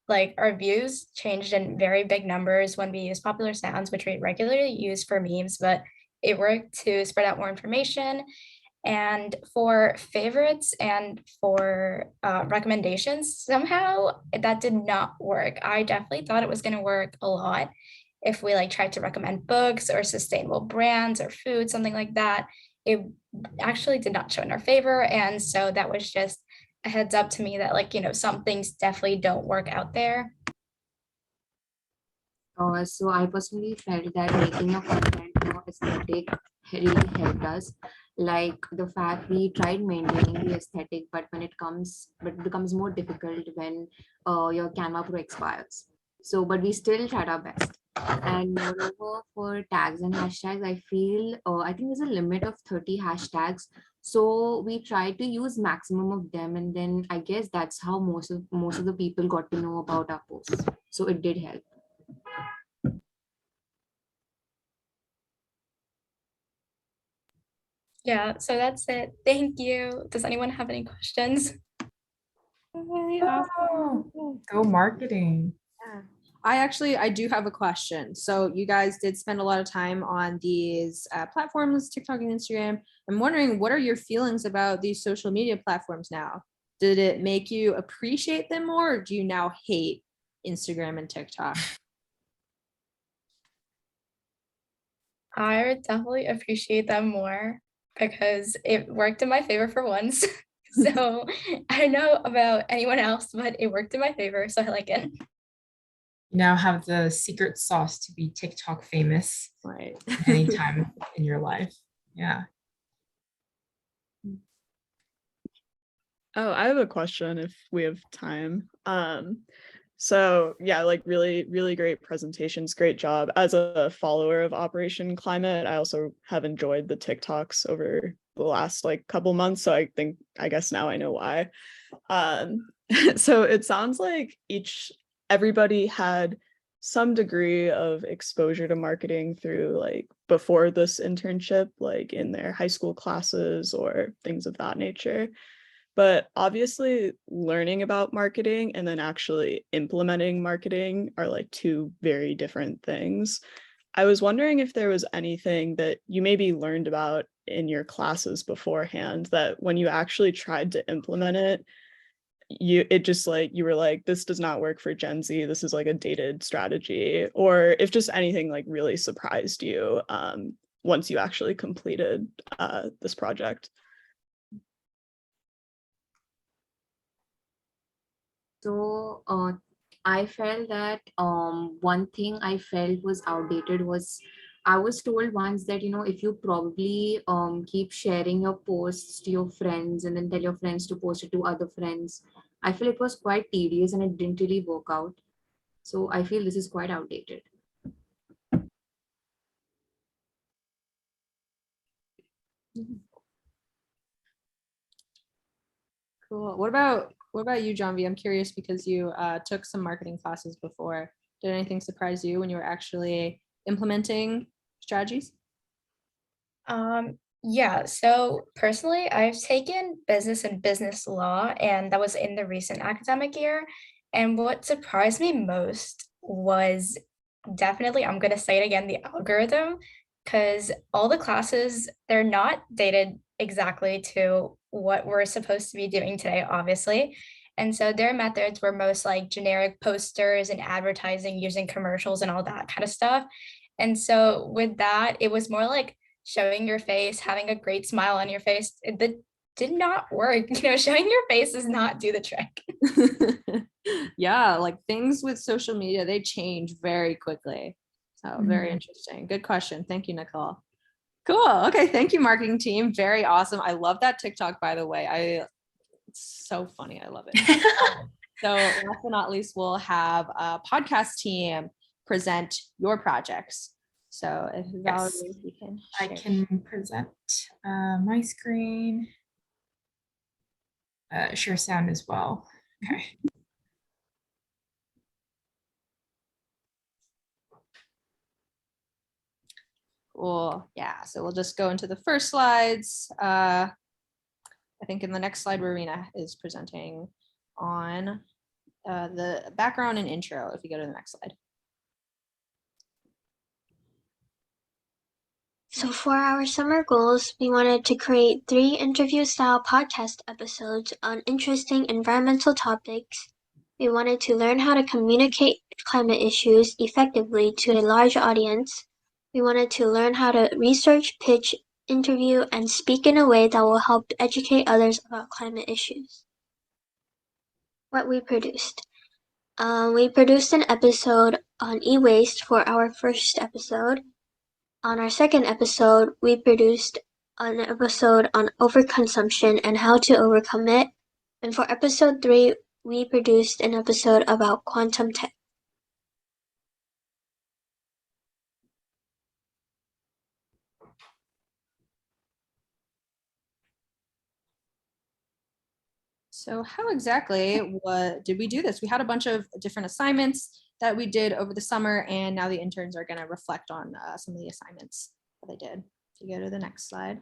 S14: like our views changed in very big numbers when we use popular sounds, which we regularly use for memes, but it worked to spread out more information. And for favorites and for recommendations, somehow that did not work. I definitely thought it was going to work a lot if we like tried to recommend books or sustainable brands or food, something like that. It actually did not show in our favor. And so that was just a heads up to me that like, some things definitely don't work out there.
S15: So I personally felt that making a content more aesthetic really helped us. Like the fact we tried maintaining the aesthetic, but it becomes more difficult when your Canva Pro expires. So, but we still tried our best. And moreover, for tags and hashtags, I think there's a limit of 30 hashtags. So we try to use maximum of them, and then I guess that's how most of the people got to know about our posts. So it did help.
S14: Yeah, so that's it. Thank you. Does anyone have any questions?
S1: Go marketing.
S2: Yeah. I do have a question. So you guys did spend a lot of time on these platforms, TikTok and Instagram. I'm wondering, what are your feelings about these social media platforms now? Did it make you appreciate them more, or do you now hate Instagram and TikTok?
S14: I would definitely appreciate them more because it worked in my favor for once. So I don't know about anyone else, but it worked in my favor, so I like it.
S1: You now have the secret sauce to be TikTok famous
S2: right
S1: anytime in your life. Yeah.
S13: Oh, I have a question if we have time. So yeah, like really, really great presentations. Great job. As a follower of Operation Climate, I also have enjoyed the TikToks over the last like couple months. So I guess now I know why. So it sounds like everybody had some degree of exposure to marketing through like before this internship, like in their high school classes or things of that nature. But obviously, learning about marketing and then actually implementing marketing are like two very different things. I was wondering if there was anything that you maybe learned about in your classes beforehand that when you actually tried to implement it, you were like, this does not work for Gen Z. This is like a dated strategy. Or if just anything like really surprised you once you actually completed this project.
S15: So I felt that one thing I felt was outdated was I was told once that, if you probably keep sharing your posts to your friends and then tell your friends to post it to other friends, I feel it was quite tedious and it didn't really work out. So I feel this is quite outdated.
S2: Cool. What about you, John V? I'm curious because you took some marketing classes before. Did anything surprise you when you were actually implementing strategies?
S14: Yeah, so personally, I've taken business and business law, and that was in the recent academic year. And what surprised me most was definitely, I'm gonna say it again, the algorithm, because all the classes, they're not dated exactly to what we're supposed to be doing today, obviously. And so their methods were most like generic posters and advertising using commercials and all that kind of stuff. And so with that, it was more like showing your face, having a great smile on your face. That did not work. Showing your face does not do the trick.
S2: Yeah, like things with social media, they change very quickly. So very interesting. Good question. Thank you, Nicole. Cool. Okay. Thank you, marketing team. Very awesome. I love that TikTok, by the way. It's so funny. I love it. So last but not least, we'll have a podcast team present your projects. So if Valerie, you can share.
S1: I can present my screen. Share sound as well. Okay.
S2: Cool. Yeah. So we'll just go into the first slides. I think in the next slide, Rowena is presenting on the background and intro. If you go to the next slide.
S18: So for our summer goals, we wanted to create 3 interview-style podcast episodes on interesting environmental topics. We wanted to learn how to communicate climate issues effectively to a large audience. We wanted to learn how to research, pitch, interview, and speak in a way that will help educate others about climate issues. What we produced. We produced an episode on e-waste for our first episode. On our second episode, we produced an episode on overconsumption and how to overcome it. And for episode 3, we produced an episode about quantum tech.
S2: So how exactly did we do this? We had a bunch of different assignments that we did over the summer, and now the interns are going to reflect on some of the assignments that they did. If you go to the next slide.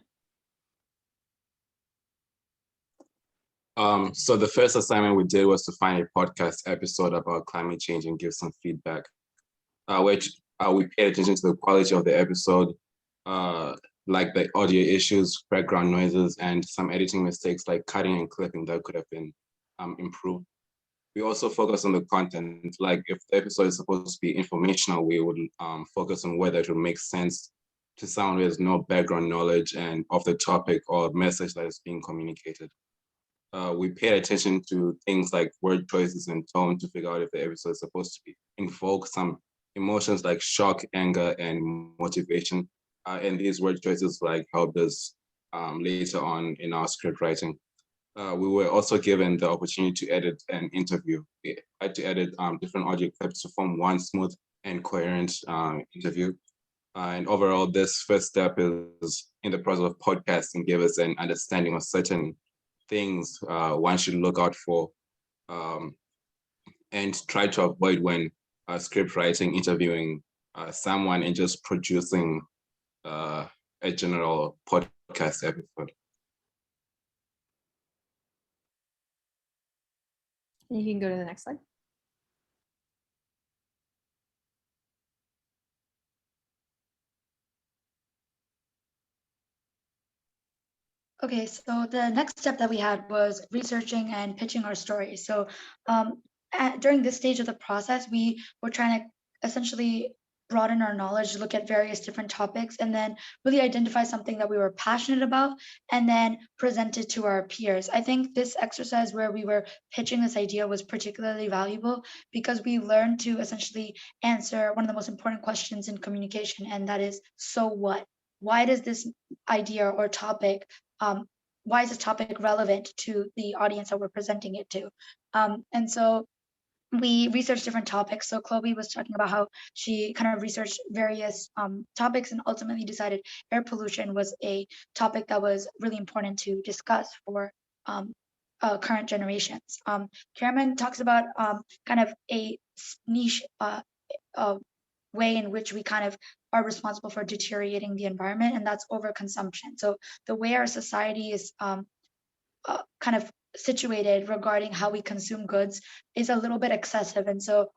S19: So the first assignment we did was to find a podcast episode about climate change and give some feedback, which we paid attention to the quality of the episode, like the audio issues, background noises, and some editing mistakes like cutting and clipping that could have been improved. We also focus on the content, like if the episode is supposed to be informational, we would focus on whether it would make sense to someone who has no background knowledge and of the topic or message that is being communicated. We paid attention to things like word choices and tone to figure out if the episode is supposed to be invoke some emotions like shock, anger, and motivation. And these word choices like helped us later on in our script writing. We were also given the opportunity to edit an interview. We had to edit different audio clips to form one smooth and coherent interview. And overall, this first step is in the process of podcasting, give us an understanding of certain things one should look out for and try to avoid when script writing, interviewing someone, and just producing a general podcast episode.
S2: You can go to the next slide.
S11: Okay, so the next step that we had was researching and pitching our story. So during this stage of the process, we were trying to essentially broaden our knowledge, look at various different topics, and then really identify something that we were passionate about and then present it to our peers. I think this exercise where we were pitching this idea was particularly valuable because we learned to essentially answer one of the most important questions in communication, and that is, so what? Why does this idea or topic, why is this topic relevant to the audience that we're presenting it to? And so we researched different topics. So Chloe was talking about how she kind of researched various topics and ultimately decided air pollution was a topic that was really important to discuss for current generations. Cameron talks about kind of a niche way in which we kind of are responsible for deteriorating the environment, and that's overconsumption. So the way our society is kind of situated regarding how we consume goods is a little bit excessive. And so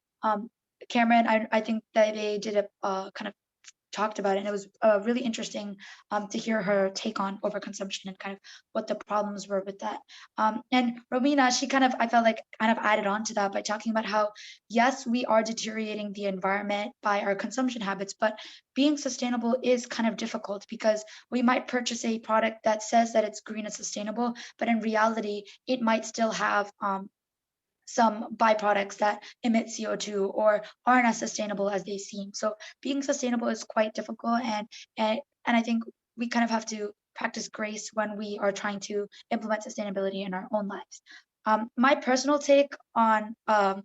S11: Cameron, I think that they did a kind of talked about it, and it was really interesting to hear her take on overconsumption and kind of what the problems were with that. And Romina, she kind of, I felt like kind of added on to that by talking about how, yes, we are deteriorating the environment by our consumption habits, but being sustainable is kind of difficult because we might purchase a product that says that it's green and sustainable, but in reality, it might still have some byproducts that emit CO2 or aren't as sustainable as they seem. So being sustainable is quite difficult, and I think we kind of have to practice grace when we are trying to implement sustainability in our own lives. My personal take on kind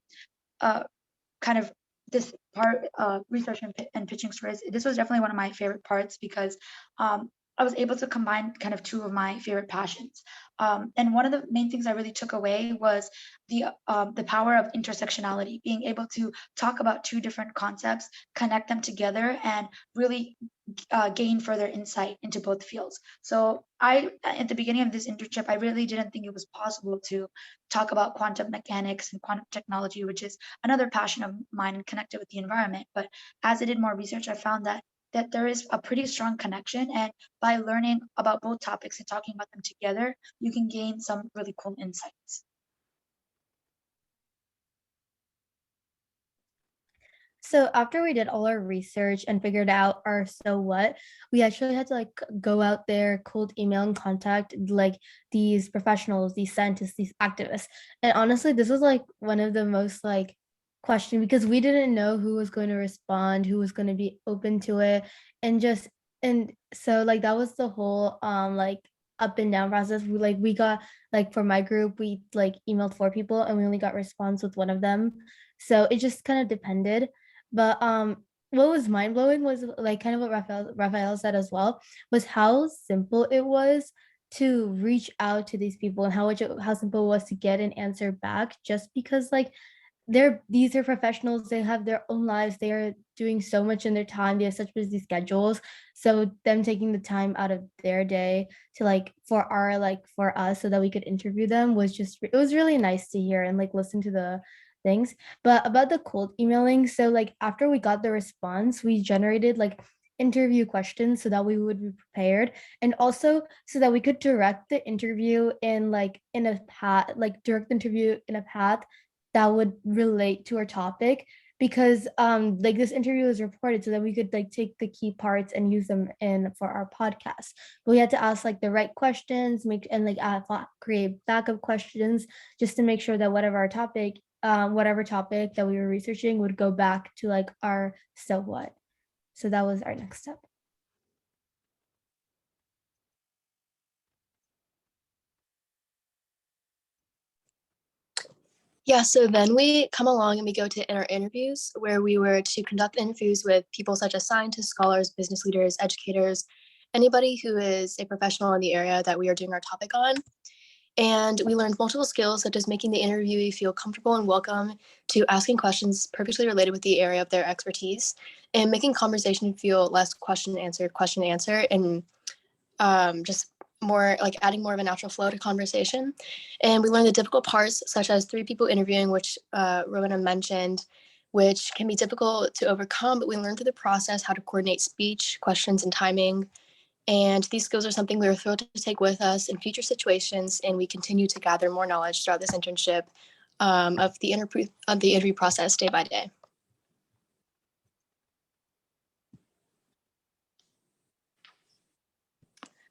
S11: of this part, research and pitching stories, this was definitely one of my favorite parts because I was able to combine kind of two of my favorite passions. And one of the main things I really took away was the power of intersectionality, being able to talk about two different concepts, connect them together, and really gain further insight into both fields. So at the beginning of this internship, I really didn't think it was possible to talk about quantum mechanics and quantum technology, which is another passion of mine and connected with the environment. But as I did more research, I found that there is a pretty strong connection, and by learning about both topics and talking about them together, you can gain some really cool insights.
S12: So after we did all our research and figured out our so what, we actually had to like go out there, cold email and contact like these professionals, these scientists, these activists. And honestly, this was like one of the most like question because we didn't know who was going to respond, who was going to be open to it, and so like that was the whole like up and down process. We got like for my group, we like emailed 4 people and we only got response with one of them. So it just kind of depended. But what was mind blowing was like kind of what Raphael said as well, was how simple it was to reach out to these people and how simple it was to get an answer back, just because like
S20: these are professionals, they have their own lives, they are doing so much in their time, they have such busy schedules, so them taking the time out of their day to like for us so that we could interview them was just, it was really nice to hear and like listen to the things. But about the cold emailing, so like after we got the response, we generated like interview questions so that we would be prepared, and also so that we could direct the interview in a path, that would relate to our topic, because like this interview was recorded so that we could like take the key parts and use them in for our podcast. But we had to ask like the right questions, create backup questions just to make sure that whatever topic that we were researching would go back to like our so what. So that was our next step.
S21: Yeah, so then we come along and we go to our interviews, where we were to conduct interviews with people such as scientists, scholars, business leaders, educators, anybody who is a professional in the area that we are doing our topic on. And we learned multiple skills, such as making the interviewee feel comfortable and welcome, to asking questions perfectly related with the area of their expertise, and making conversation feel less question, answer, and just more like adding more of a natural flow to conversation. And we learned the difficult parts, such as 3 people interviewing, which Rowena mentioned, which can be difficult to overcome, but we learned through the process how to coordinate speech, questions, and timing. And these skills are something we were thrilled to take with us in future situations, and we continue to gather more knowledge throughout this internship of the interview process day by day.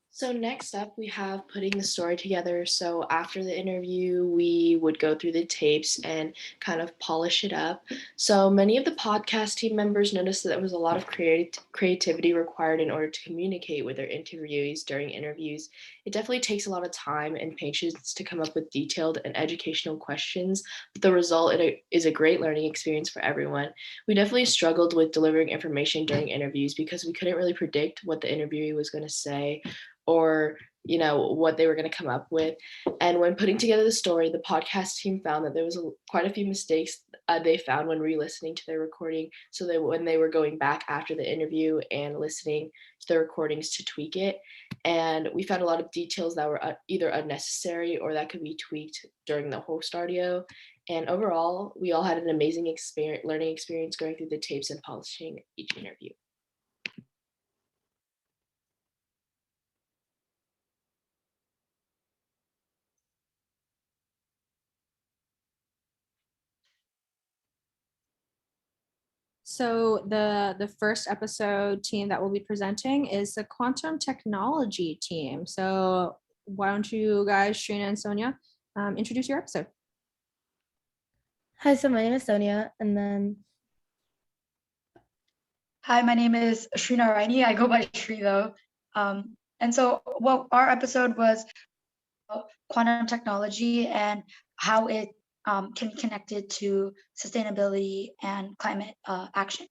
S21: So next up, we have putting the story together. So after the interview, we would go through the tapes and kind of polish it up. So many of the podcast team members noticed that there was a lot of creativity required in order to communicate with their interviewees during interviews. It definitely takes a lot of time and patience to come up with detailed and educational questions, but the result is a great learning experience for everyone. We definitely struggled with delivering information during interviews because we couldn't really predict what the interviewee was going to say, or what they were going to come up with. And when putting together the story, the podcast team found that there was quite a few mistakes they found when re-listening to their recording, so that when they were going back after the interview and listening to the recordings to tweak it. And we found a lot of details that were either unnecessary or that could be tweaked during the host audio. And overall, we all had an amazing learning experience going through the tapes and polishing each interview.
S2: So the first episode team that will be presenting is the quantum technology team. So why don't you guys, Shrina and Sonia, introduce your episode?
S20: Hi, so my name is Sonia, and then
S11: Hi, my name is Shrina Raini. I go by Shri though. And so our episode was quantum technology and how it can be connected to sustainability and climate action.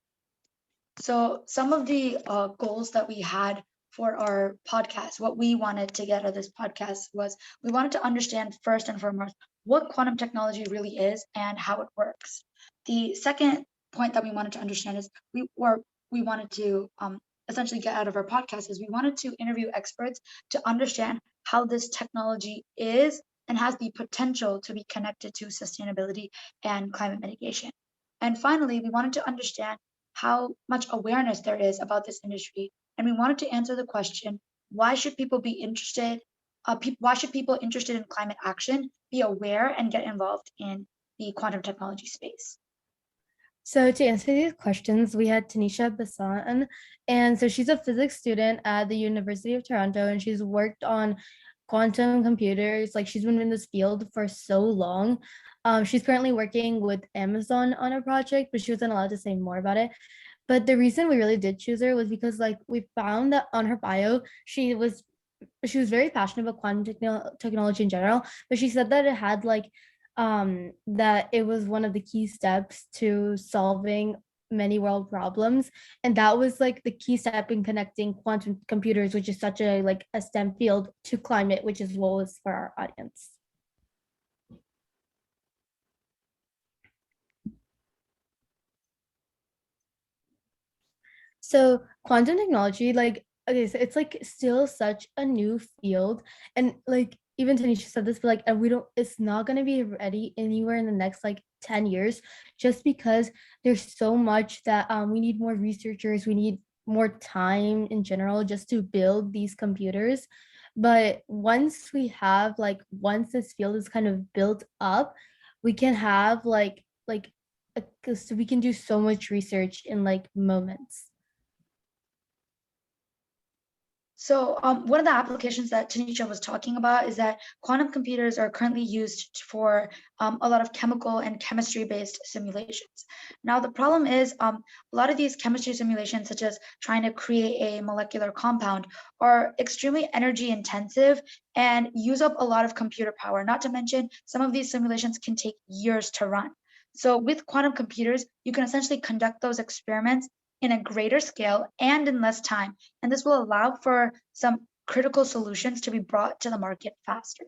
S11: So some of the goals that we had for our podcast, what we wanted to get out of this podcast was we wanted to understand first and foremost what quantum technology really is and how it works. The second point that we wanted to understand is we wanted to essentially get out of our podcast is we wanted to interview experts to understand how this technology is and has the potential to be connected to sustainability and climate mitigation. And finally, we wanted to understand how much awareness there is about this industry. And we wanted to answer the question, why should people be interested? Why should people interested in climate action be aware and get involved in the quantum technology space?
S20: So to answer these questions, we had Tanisha Basan, and so she's a physics student at the University of Toronto, and she's worked on quantum computers. Like she's been in this field for so long. She's currently working with Amazon on a project, but she wasn't allowed to say more about it. But the reason we really did choose her was because like we found that on her bio, she was very passionate about quantum technology in general, but she said that it had like that it was one of the key steps to solving many world problems, and that was like the key step in connecting quantum computers, which is such a like a STEM field, to climate, which is what was for our audience. So quantum technology, like, okay, so it's like still such a new field, and like even Tanisha said this, but like, and we don't, it's not gonna be ready anywhere in the next like 10 years, just because there's so much that we need more researchers, we need more time in general just to build these computers. But once this field is kind of built up, we can have so we can do so much research in like moments.
S11: So one of the applications that Tanisha was talking about is that quantum computers are currently used for a lot of chemical and chemistry-based simulations. Now, the problem is a lot of these chemistry simulations, such as trying to create a molecular compound, are extremely energy intensive and use up a lot of computer power. Not to mention, some of these simulations can take years to run. So with quantum computers, you can essentially conduct those experiments in a greater scale and in less time. And this will allow for some critical solutions to be brought to the market faster.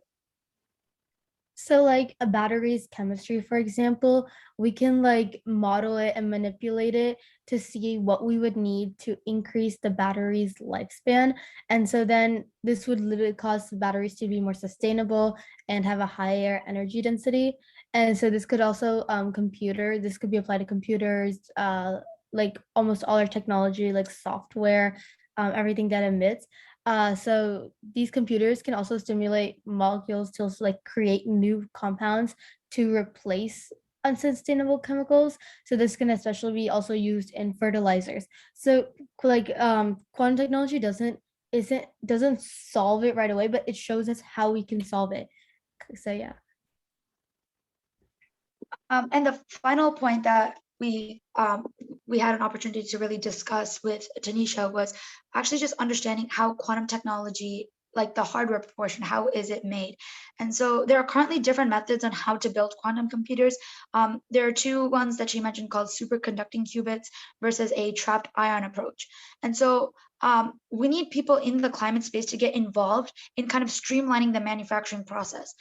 S20: So like a battery's chemistry, for example, we can like model it and manipulate it to see what we would need to increase the battery's lifespan. And so then this would literally cause the batteries to be more sustainable and have a higher energy density. And so this could also this could be applied to computers, like almost all our technology, like software, everything that emits. So these computers can also stimulate molecules to like create new compounds to replace unsustainable chemicals. So this can especially be also used in fertilizers. So like quantum technology doesn't solve it right away, but it shows us how we can solve it. So yeah.
S11: And the final point that we had an opportunity to really discuss with Tanisha was actually just understanding how quantum technology, like the hardware portion, how is it made? And so there are currently different methods on how to build quantum computers. There are two ones that she mentioned called superconducting qubits versus a trapped ion approach. And so we need people in the climate space to get involved in kind of streamlining the manufacturing process,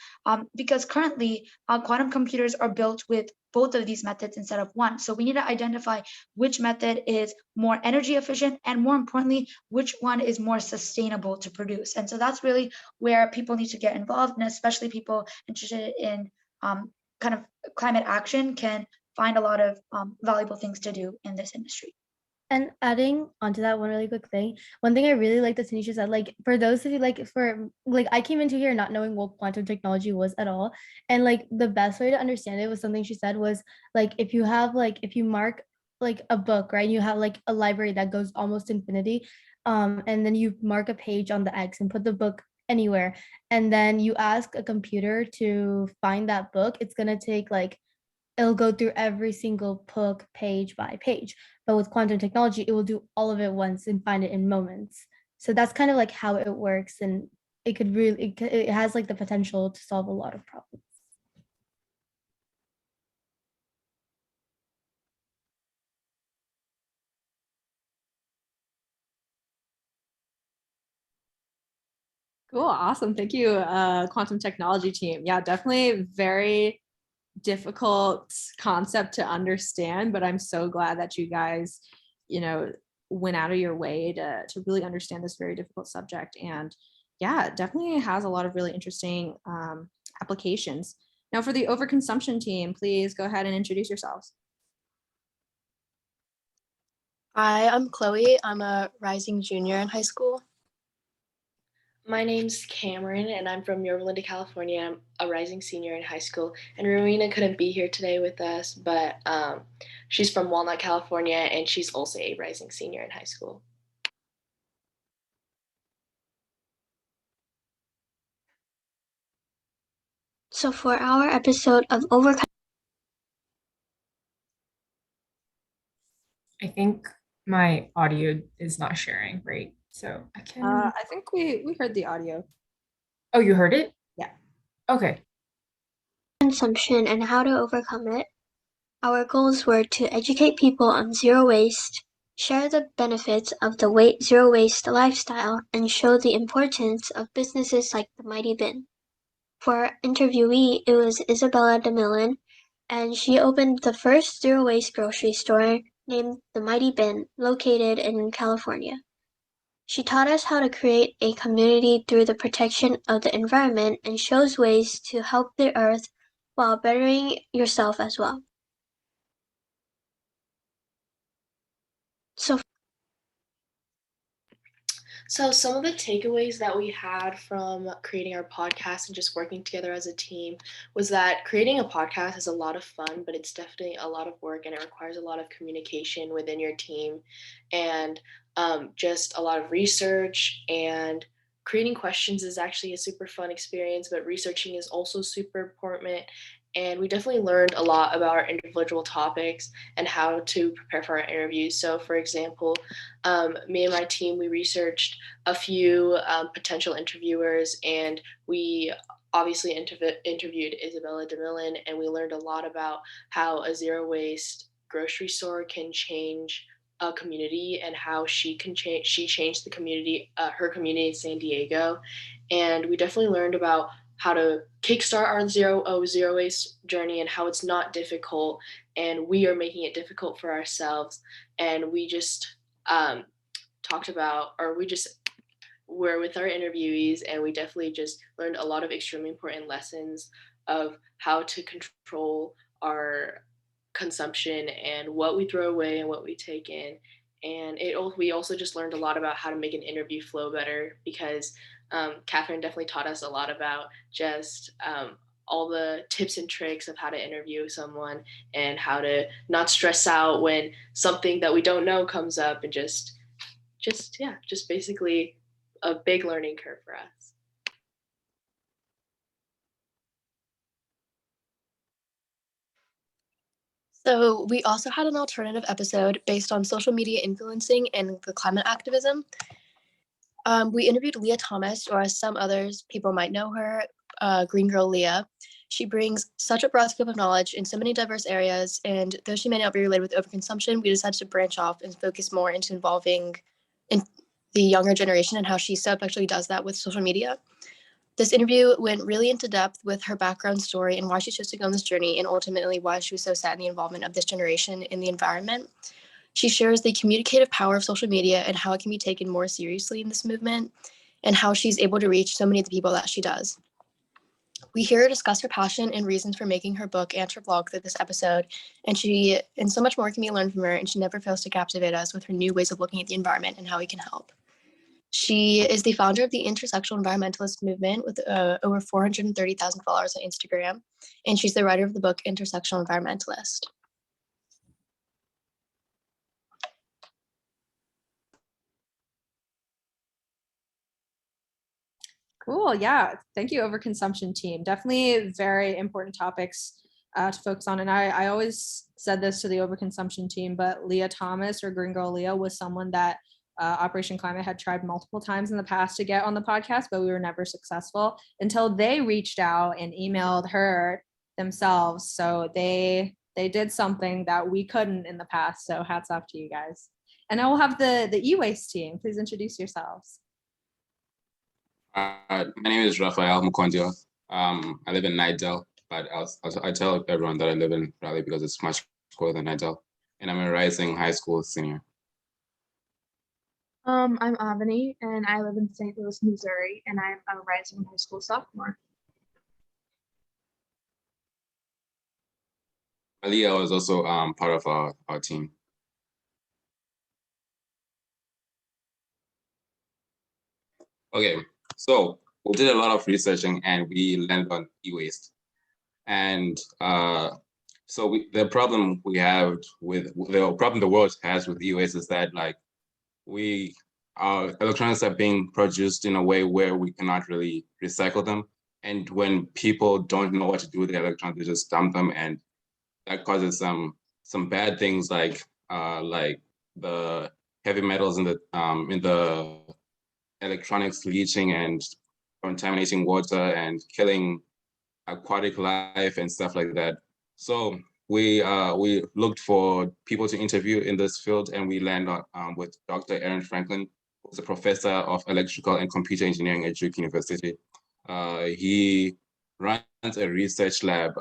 S11: because currently quantum computers are built with both of these methods instead of one. So we need to identify which method is more energy efficient and, more importantly, which one is more sustainable to produce. And so that's really where people need to get involved, and especially people interested in kind of climate action can find a lot of valuable things to do in this industry.
S20: And adding onto that one really quick thing, one thing I really like that Tanisha said, like for those of you I came into here not knowing what quantum technology was at all. And like the best way to understand it was something she said was like if you mark like a book, right? You have like a library that goes almost infinity. And then you mark a page on the X and put the book anywhere. And then you ask a computer to find that book, it's gonna take like it'll go through every single book page by page. But with quantum technology, it will do all of it once and find it in moments. So that's kind of like how it works. And it has like the potential to solve a lot of problems.
S2: Cool. Awesome. Thank you, quantum technology team. Yeah, definitely very difficult concept to understand, but I'm so glad that you guys, went out of your way to really understand this very difficult subject. And yeah, it definitely has a lot of really interesting applications. Now for the overconsumption team, please go ahead and introduce yourselves.
S4: Hi, I'm Chloe. I'm a rising junior in high school.
S21: My name's Cameron, and I'm from Yorba Linda, California. I'm a rising senior in high school. And Rowena couldn't be here today with us, but she's from Walnut, California, and she's also a rising senior in high school.
S18: So for our episode of
S1: I think my audio is not sharing, right? So I can.
S2: I think we heard the audio.
S1: Oh, you heard it?
S2: Yeah.
S1: Okay.
S18: Consumption and how to overcome it, our goals were to educate people on zero waste, share the benefits of the zero waste lifestyle, and show the importance of businesses like the Mighty Bin. For our interviewee, it was Isabella DeMillan, and she opened the first zero waste grocery store named the Mighty Bin, located in California. She taught us how to create a community through the protection of the environment and shows ways to help the earth while bettering yourself as well.
S21: So some of the takeaways that we had from creating our podcast and just working together as a team was that creating a podcast is a lot of fun, but it's definitely a lot of work and it requires a lot of communication within your team and just a lot of research, and creating questions is actually a super fun experience, but researching is also super important. And we definitely learned a lot about our individual topics and how to prepare for our interviews. So for example, me and my team, we researched a few potential interviewers, and we obviously interviewed Isabella DeMillan, and we learned a lot about how a zero waste grocery store can change a community and how she changed the community, her community in San Diego. And we definitely learned about how to kickstart our zero waste journey and how it's not difficult, and we are making it difficult for ourselves. And we just talked about, or we just were with our interviewees, and we definitely just learned a lot of extremely important lessons of how to control our consumption and what we throw away and what we take in. And we also just learned a lot about how to make an interview flow better, because Catherine definitely taught us a lot about just all the tips and tricks of how to interview someone and how to not stress out when something that we don't know comes up, and just basically a big learning curve for us.
S4: So we also had an alternative episode based on social media influencing and the climate activism. We interviewed Leah Thomas, or as some others people might know her, Green Girl Leah. She brings such a broad scope of knowledge in so many diverse areas, and though she may not be related with overconsumption, we decided to branch off and focus more into involving the younger generation and how she so effectively does that with social media. This interview went really into depth with her background story and why she chose to go on this journey, and ultimately why she was so sad in the involvement of this generation in the environment. She shares the communicative power of social media and how it can be taken more seriously in this movement, and how she's able to reach so many of the people that she does. We hear her discuss her passion and reasons for making her book and her blog through this episode, and so much more can be learned from her, and she never fails to captivate us with her new ways of looking at the environment and how we can help. She is the founder of the Intersectional Environmentalist Movement with over 430,000 followers on Instagram, and she's the writer of the book Intersectional Environmentalist.
S2: Cool. Yeah. Thank you, Overconsumption team. Definitely very important topics to focus on. And I always said this to the Overconsumption team, but Leah Thomas, or Green Girl Leah, was someone that Operation Climate had tried multiple times in the past to get on the podcast, but we were never successful until they reached out and emailed her themselves. So they did something that we couldn't in the past. So hats off to you guys. And I will have the e-waste team. Please introduce yourselves.
S19: My name is Rafael Mukondio. I live in Nigel, but I tell everyone that I live in Raleigh because it's much cooler than Nigel. And I'm a rising high school senior.
S6: I'm Avani, and I live in St. Louis, Missouri, and I'm a rising high school sophomore.
S19: Aliyah was also part of our team. Okay, so we did a lot of researching and we landed on e-waste. And so the problem we have with, the problem the world has with e-waste is that like our electronics are being produced in a way where we cannot really recycle them. And when people don't know what to do with the electronics, they just dump them, and that causes some bad things like the heavy metals in the electronics leaching and contaminating water and killing aquatic life and stuff like that. So we looked for people to interview in this field, and we landed with Dr. Aaron Franklin, who's a professor of electrical and computer engineering at Duke University. He runs a research lab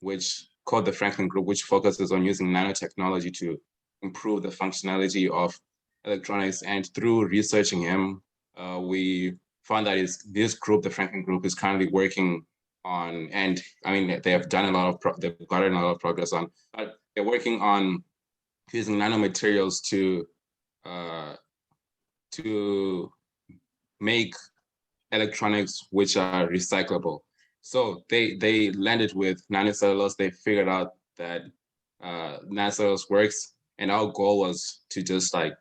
S19: which called the Franklin Group, which focuses on using nanotechnology to improve the functionality of electronics. And through researching him, we found that this group, the Franklin group, is currently working on, and I mean, they have done a lot of, they've gotten a lot of progress on, but they're working on using nanomaterials to make electronics which are recyclable. So they landed with nanocellulose. They figured out that nanocellulose works, and our goal was to just like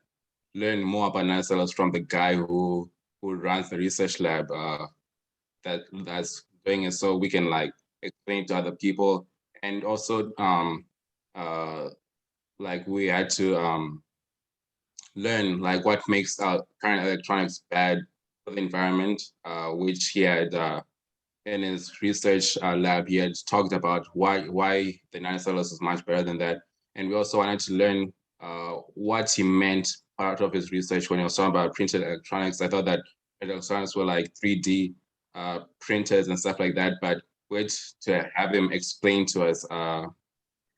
S19: learn more about nanocellulose from the guy who runs the research lab that's doing it, so we can like explain to other people. And also like we had to learn like what makes current electronics bad for the environment, which he had in his research lab. He had talked about why the nanocellulose is much better than that. And we also wanted to learn what he meant part of his research when he was talking about printed electronics. I thought that electronics were like 3D printers and stuff like that, but to have him explain to us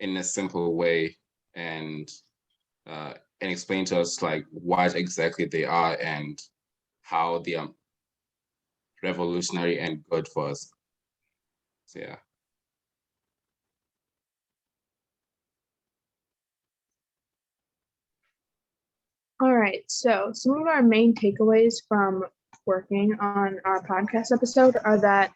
S19: in a simple way and explain to us like what exactly they are and how they are revolutionary and good for us. So yeah.
S6: All right, so some of our main takeaways from working on our podcast episode are that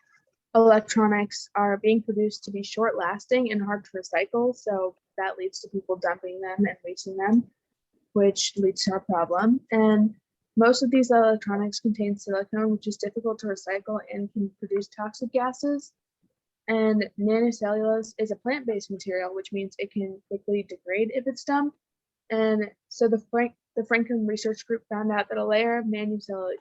S6: electronics are being produced to be short lasting and hard to recycle. So that leads to people dumping them and wasting them, which leads to our problem. And most of these electronics contain silicone, which is difficult to recycle and can produce toxic gases. And nanocellulose is a plant-based material, which means it can quickly degrade if it's dumped. And so the Franklin Research Group found out that a layer of nanocellulose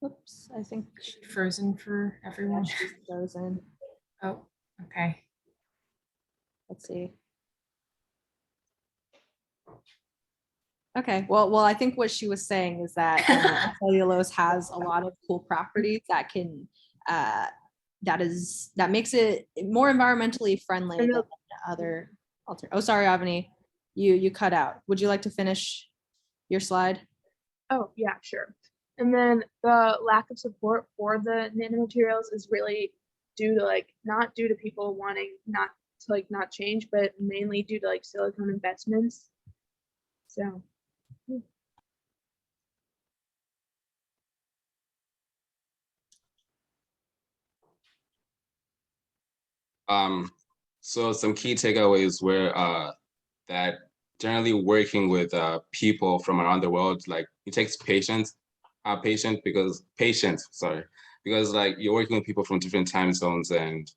S2: Oops, I think
S1: she's frozen for everyone.
S2: Yeah, she's frozen.
S1: Oh, okay.
S2: Let's see. Okay, well, I think what she was saying is that cellulose has a lot of cool properties that can that makes it more environmentally friendly than other Oh, sorry, Avani, you cut out. Would you like to finish your slide?
S6: Oh, yeah, sure. And then the lack of support for the nanomaterials is really due to not due to people wanting not change, but mainly due to silicone investments. So.
S19: So some key takeaways were that generally working with people from around the world, like it takes patience, because like you're working with people from different time zones, and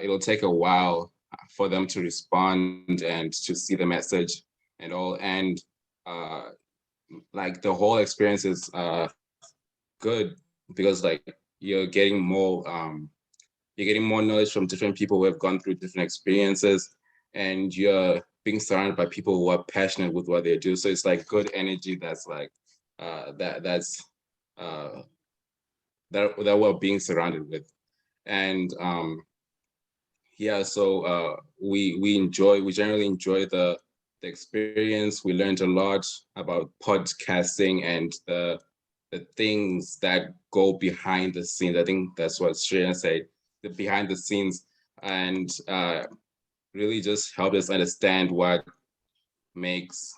S19: it'll take a while for them to respond and to see the message and all. And like the whole experience is good because like you're getting more knowledge from different people who have gone through different experiences, and you're being surrounded by people who are passionate with what they do. So it's like good energy that's like that we're being surrounded with. And yeah, so we generally enjoy the experience. We learned a lot about podcasting and the things that go behind the scenes. I think that's what Shreya said, the behind the scenes, and really just help us understand what makes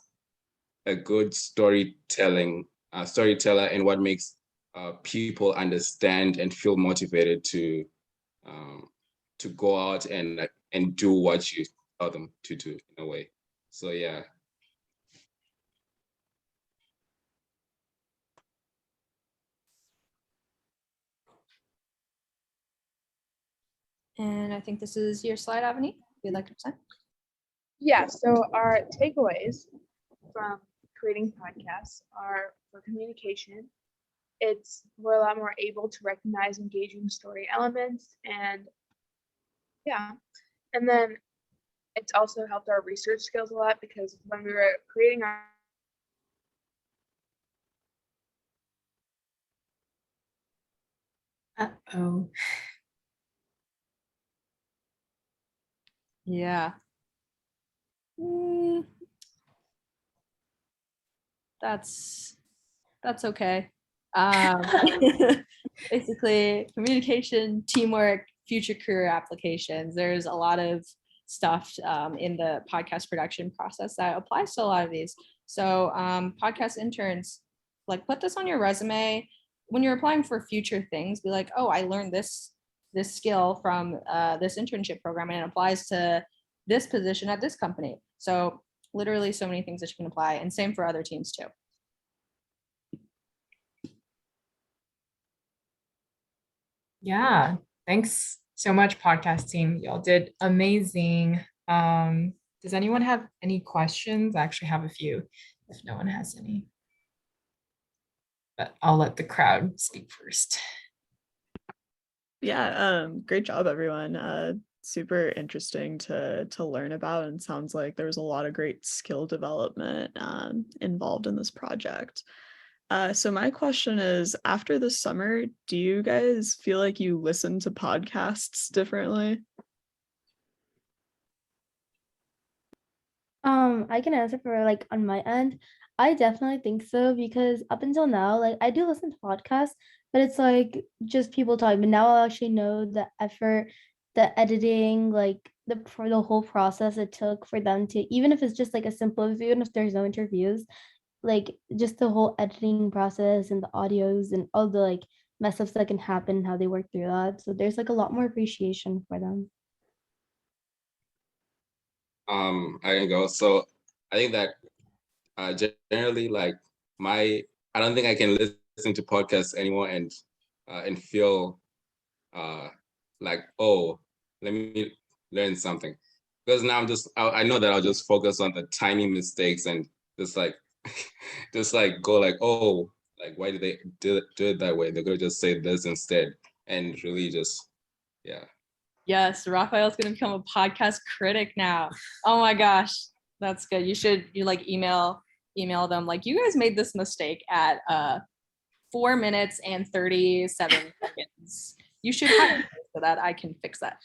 S19: a good storyteller, and what makes people understand and feel motivated to go out and do what you tell them to do in a way. So yeah.
S2: And I think this is your slide, Avani. If you'd like to present.
S6: Yeah, so our takeaways from creating podcasts are for communication. We're a lot more able to recognize engaging story elements, and yeah. And then it's also helped our research skills a lot, because when we were creating our
S1: Uh-oh.
S2: Yeah. Mm, that's okay. Basically, communication, teamwork, future career applications. There's a lot of stuff in the podcast production process that applies to a lot of these. So podcast interns, like put this on your resume when you're applying for future things. Be like, oh, I learned this skill from this internship program, and it applies to this position at this company. So literally so many things that you can apply, and same for other teams too.
S1: Yeah, thanks so much, podcast team. Y'all did amazing. Does anyone have any questions? I actually have a few if no one has any. But I'll let the crowd speak first.
S13: Yeah, great job, everyone. Super interesting to learn about, and sounds like there was a lot of great skill development involved in this project. So my question is, after the summer, do you guys feel like you listen to podcasts differently?
S20: I can answer for like on my end. I definitely think so because up until now, like I do listen to podcasts, but it's like just people talking. But now I actually know the effort, the editing, like for the whole process it took for them to, even if it's just like a simple review, even if there's no interviews, like just the whole editing process and the audios and all the like mess ups that can happen, how they work through that. So there's like a lot more appreciation for them.
S19: I can go. So I think that generally, like I don't think I can listen to podcasts anymore and feel like, oh, let me learn something, because now I know that I'll just focus on the tiny mistakes and just like just like go like, oh, like why did they do it that way? They're gonna just say this instead, and really just yeah.
S2: Yes, Raphael's gonna become a podcast critic now. Oh my gosh, that's good. You like email them like, you guys made this mistake at 4 minutes and 37 seconds. You should hire me so that I can fix that.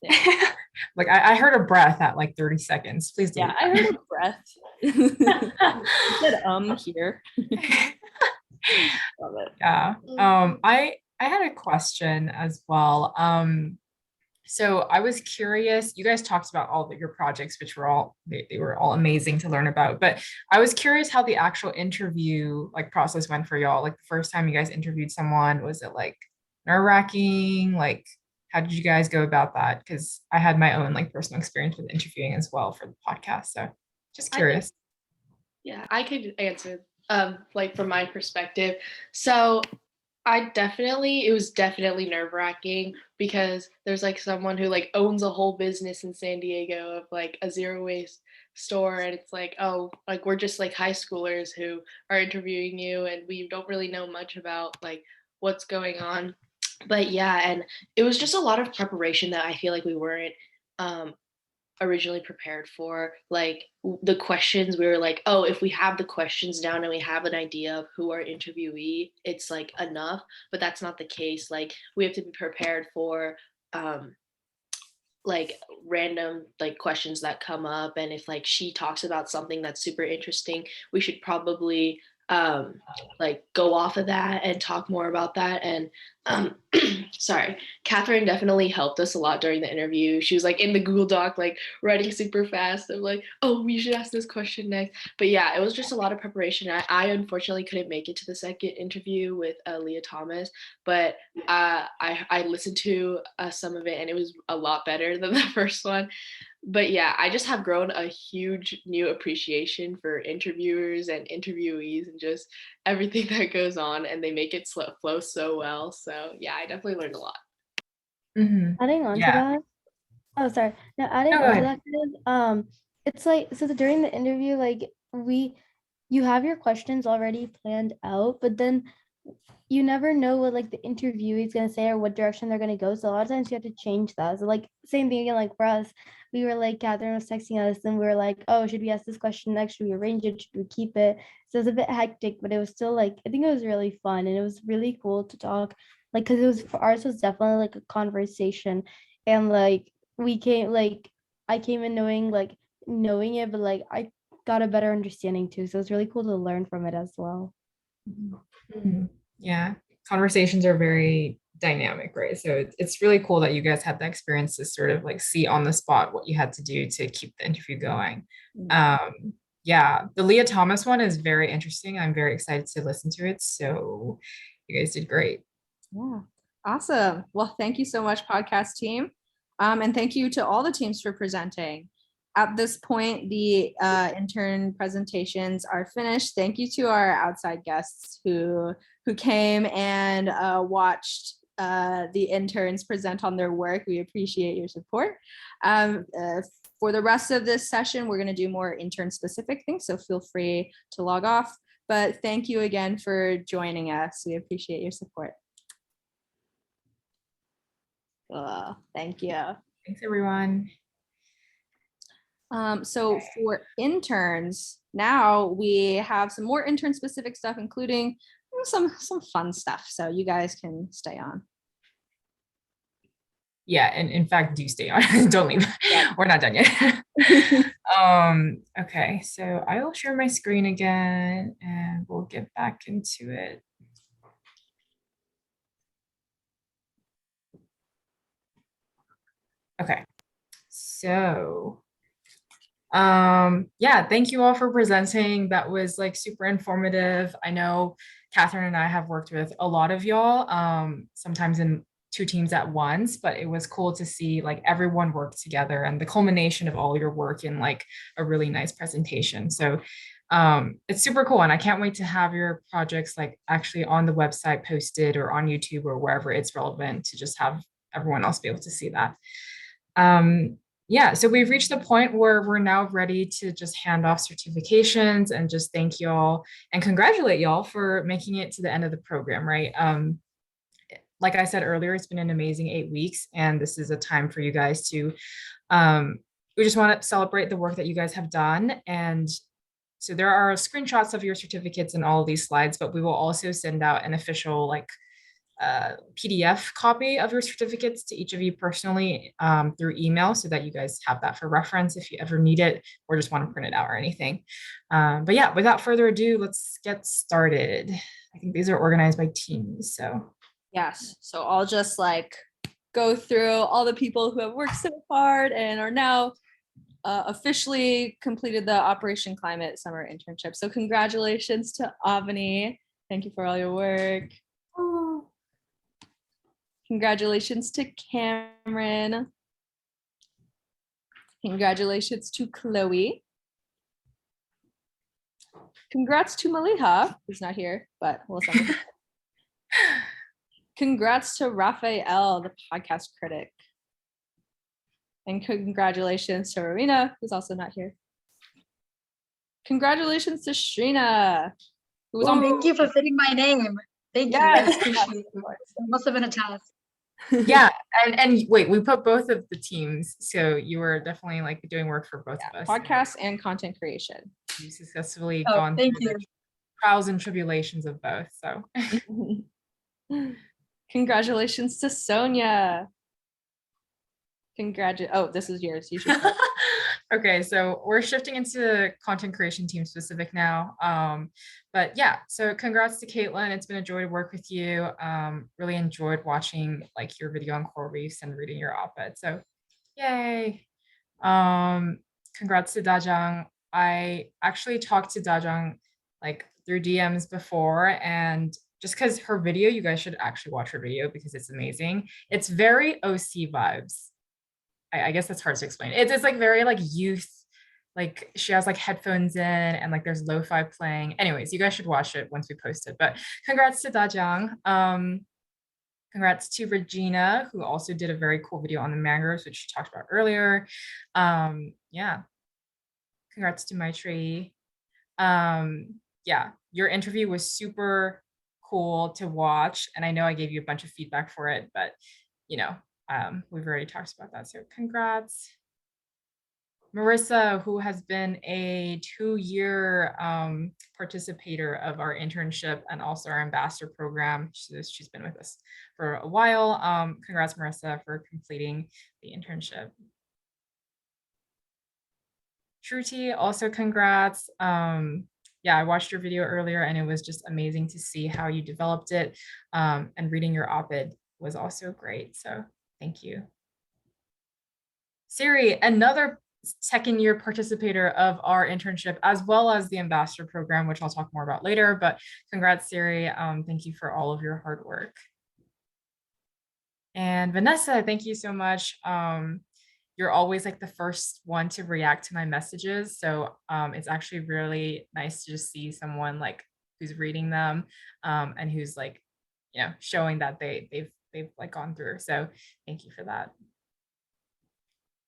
S1: Yeah. Like I heard a breath at like 30 seconds. Please do.
S2: Yeah, I heard a breath. You said here. Love it.
S1: Yeah. I had a question as well. So I was curious, you guys talked about all of your projects, which were they were all amazing to learn about, but I was curious how the actual interview like process went for y'all. Like the first time you guys interviewed someone, was it like nerve-wracking? Like how did you guys go about that? Because I had my own like personal experience with interviewing as well for the podcast. So just curious.
S21: Yeah, I could answer like from my perspective. So it was definitely nerve-wracking because there's like someone who like owns a whole business in San Diego of like a zero waste store, and it's like, oh, like we're just like high schoolers who are interviewing you and we don't really know much about like what's going on. But yeah, and it was just a lot of preparation that I feel like we weren't originally prepared for. Like the questions, we were like, oh, if we have the questions down and we have an idea of who our interviewee, it's like enough. But that's not the case. Like we have to be prepared for like random like questions that come up, and if like she talks about something that's super interesting, we should probably like go off of that and talk more about that. And sorry, Catherine definitely helped us a lot during the interview. She was like in the Google Doc, like writing super fast. I'm like, oh, we should ask this question next. But yeah, it was just a lot of preparation. I unfortunately couldn't make it to the second interview with Leah Thomas, but I listened to some of it and it was a lot better than the first one. But yeah, I just have grown a huge new appreciation for interviewers and interviewees and just everything that goes on, and they make it flow so well. So yeah, I definitely learned a lot.
S20: Adding on to that. Oh, sorry. Now adding
S1: No, go
S20: on to
S1: ahead.
S20: that, it's like so during the interview, like you have your questions already planned out, but then you never know what like the interviewee is gonna say or what direction they're gonna go. So a lot of times you have to change that. So like same thing again, like for us, we were like Catherine was texting us and we were like, oh, should we ask this question next? Should we arrange it? Should we keep it? So it was a bit hectic, but it was still like I think it was really fun and it was really cool to talk like because it was for ours was definitely like a conversation, and like we came like I came in knowing it, but like I got a better understanding too. So it's really cool to learn from it as well.
S1: Mhm. Yeah, conversations are very dynamic, right? So it's really cool that you guys had the experience to sort of like see on the spot what you had to do to keep the interview going. Yeah, the Leah Thomas one is very interesting. I'm very excited to listen to it. So you guys did great.
S2: Yeah. Awesome. Well, thank you so much, podcast team. And thank you to all the teams for presenting. At this point, the intern presentations are finished. Thank you to our outside guests who came and watched the interns present on their work. We appreciate your support. For the rest of this session, we're going to do more intern specific things, so feel free to log off. But thank you again for joining us. We appreciate your support. Thank you.
S1: Thanks, everyone.
S2: So for interns, now we have some more intern specific stuff, including some fun stuff. So you guys can stay on.
S1: Yeah, and in fact, do stay on. Don't leave.
S2: Yeah.
S1: We're not done yet. Okay, so I will share my screen again and we'll get back into it. Okay, so yeah, thank you all for presenting. That was like super informative. I know Catherine and I have worked with a lot of y'all, sometimes in two teams at once, but it was cool to see like everyone work together and the culmination of all your work in like a really nice presentation. So it's super cool, and I can't wait to have your projects like actually on the website posted or on YouTube or wherever it's relevant to just have everyone else be able to see that. Yeah, so we've reached the point where we're now ready to just hand off certifications and just thank y'all and congratulate y'all for making it to the end of the program, right? Like I said earlier, it's been an amazing 8 weeks, and this is a time for you guys to, we just want to celebrate the work that you guys have done. And so there are screenshots of your certificates in all of these slides, but we will also send out an official like PDF copy of your certificates to each of you personally through email, so that you guys have that for reference if you ever need it or just want to print it out or anything. But yeah, without further ado, let's get started. I think these are organized by teams. So
S2: yes, so I'll just like go through all the people who have worked so hard and are now officially completed the Operation Climate Summer Internship. So congratulations to Avani. Thank you for all your work. Oh. Congratulations to Cameron. Congratulations to Chloe. Congrats to Maliha, who's not here, but we'll send her. Congrats to Raphael, the podcast critic. And congratulations to Rowena, who's also not here. Congratulations to Shrina, who was on.
S11: Thank you for fitting my name. Thank you. I appreciate it. It must have been a task.
S1: Yeah, and wait, we put both of the teams, so you were definitely like doing work for both of us.
S2: Podcast and content creation.
S1: You successfully gone through the trials and tribulations of both. So
S2: congratulations to Sonia. Oh, this is yours. You should.
S1: Okay, so we're shifting into content creation team specific now. But yeah, so congrats to Caitlin. It's been a joy to work with you. Really enjoyed watching like your video on coral reefs and reading your op-ed. So yay. Congrats to Dajang. I actually talked to Dajang like through DMs before, and just because her video, you guys should actually watch her video because it's amazing. It's very OC vibes. I guess that's hard to explain. It's like very like youth, like she has like headphones in and like there's lo-fi playing. Anyways, you guys should watch it once we post it. But congrats to Dajang. Congrats to Regina, who also did a very cool video on the mangroves, which she talked about earlier. Yeah. Congrats to Maitri. Yeah, your interview was super cool to watch. And I know I gave you a bunch of feedback for it, but you know, we've already talked about that. So congrats. Marissa, who has been a 2-year participator of our internship and also our ambassador program. She's been with us for a while. Congrats, Marissa, for completing the internship. Shruti, also congrats. Yeah, I watched your video earlier and it was just amazing to see how you developed it. And reading your op-ed was also great. So thank you. Siri, another second-year participator of our internship, as well as the ambassador program, which I'll talk more about later, but congrats, Siri. Thank you for all of your hard work. And Vanessa, thank you so much. You're always like the first one to react to my messages. So it's actually really nice to just see someone like who's reading them and who's like, showing that they've like gone through. So thank you for that.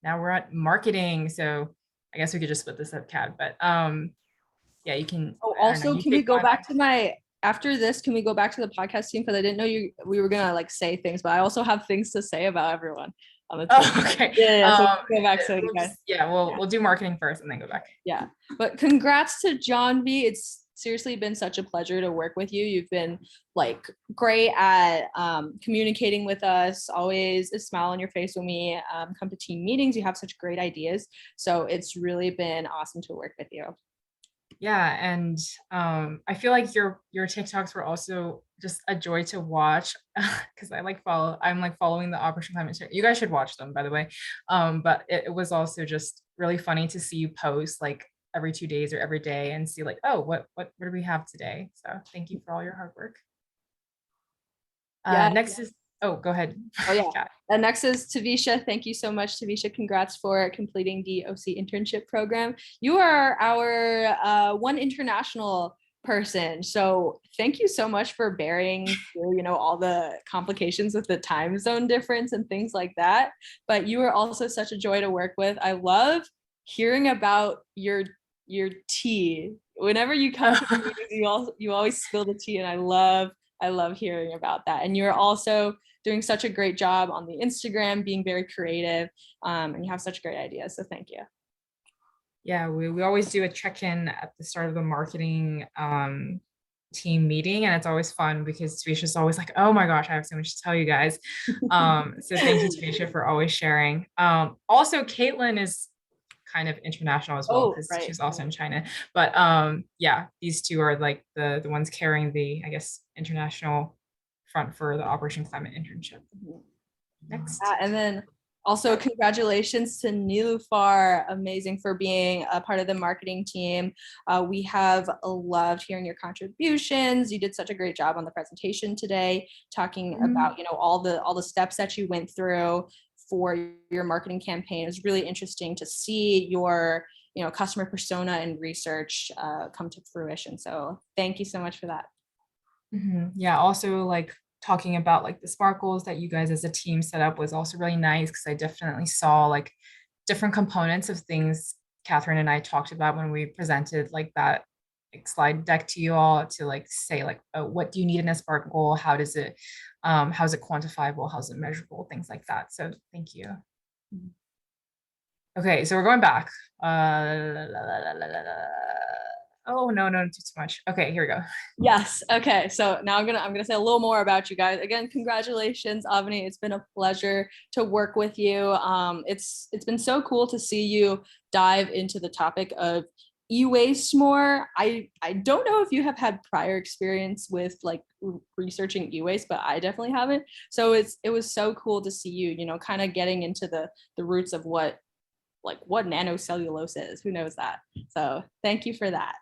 S1: Now we're at marketing. So I guess we could just split this up, Kat, but yeah, you can.
S2: Oh, also, can we go back to after this, can we go back to the podcast team? Because I didn't know we were gonna like say things, but I also have things to say about everyone on the team.
S1: Oh, okay.
S2: Yeah, so go back so you guys.
S1: We'll do marketing first and then go back.
S2: Yeah, but congrats to John V. It's seriously been such a pleasure to work with you. You've been like great at communicating with us, always a smile on your face when we come to team meetings. You have such great ideas. So it's really been awesome to work with you.
S1: Yeah, and I feel like your TikToks were also just a joy to watch because I'm like following the Operation Climate Change. You guys should watch them, by the way. But it was also just really funny to see you post like every 2 days or every day and see like, oh, what do we have today? So thank you for all your hard work. Next is go ahead.
S2: Oh yeah. And next is Tavisha. Thank you so much, Tavisha. Congrats for completing the OC internship program. You are our one international person. So thank you so much for bearing through, all the complications with the time zone difference and things like that. But you are also such a joy to work with. I love hearing about your tea. Whenever you come to the meetings, you always spill the tea, and I love hearing about that. And you're also doing such a great job on the Instagram, being very creative, and you have such great ideas. So thank you.
S1: Yeah, we always do a check-in at the start of the marketing team meeting, and it's always fun because Tavisha's always like, oh my gosh, I have so much to tell you guys. So thank you, Tavisha, for always sharing. Also, Caitlin is kind of international as well because she's also in China. But yeah, these two are like the ones carrying the, I guess, international front for the Operation Climate internship. Next.
S2: And then also congratulations to Nilufar, amazing for being a part of the marketing team. We have loved hearing your contributions. You did such a great job on the presentation today, talking about all the steps that you went through for your marketing campaign. It was really interesting to see your customer persona and research come to fruition. So thank you so much for that.
S1: Yeah, also like talking about like the sparkles that you guys as a team set up was also really nice because I definitely saw like different components of things Catherine and I talked about when we presented like that like slide deck to you all to like say like, oh, what do you need in a sparkle? How's it quantifiable? How's it measurable? Things like that. So thank you. Okay, so we're going back. Oh no, too much. Okay, here we go.
S2: Yes. Okay. So now I'm gonna say a little more about you guys. Again, congratulations, Avani. It's been a pleasure to work with you. It's been so cool to see you dive into the topic of e-waste more. I don't know if you have had prior experience with like researching e-waste, but I definitely haven't. So it was so cool to see you, kind of getting into the roots of what nanocellulose is. Who knows that? So thank you for that.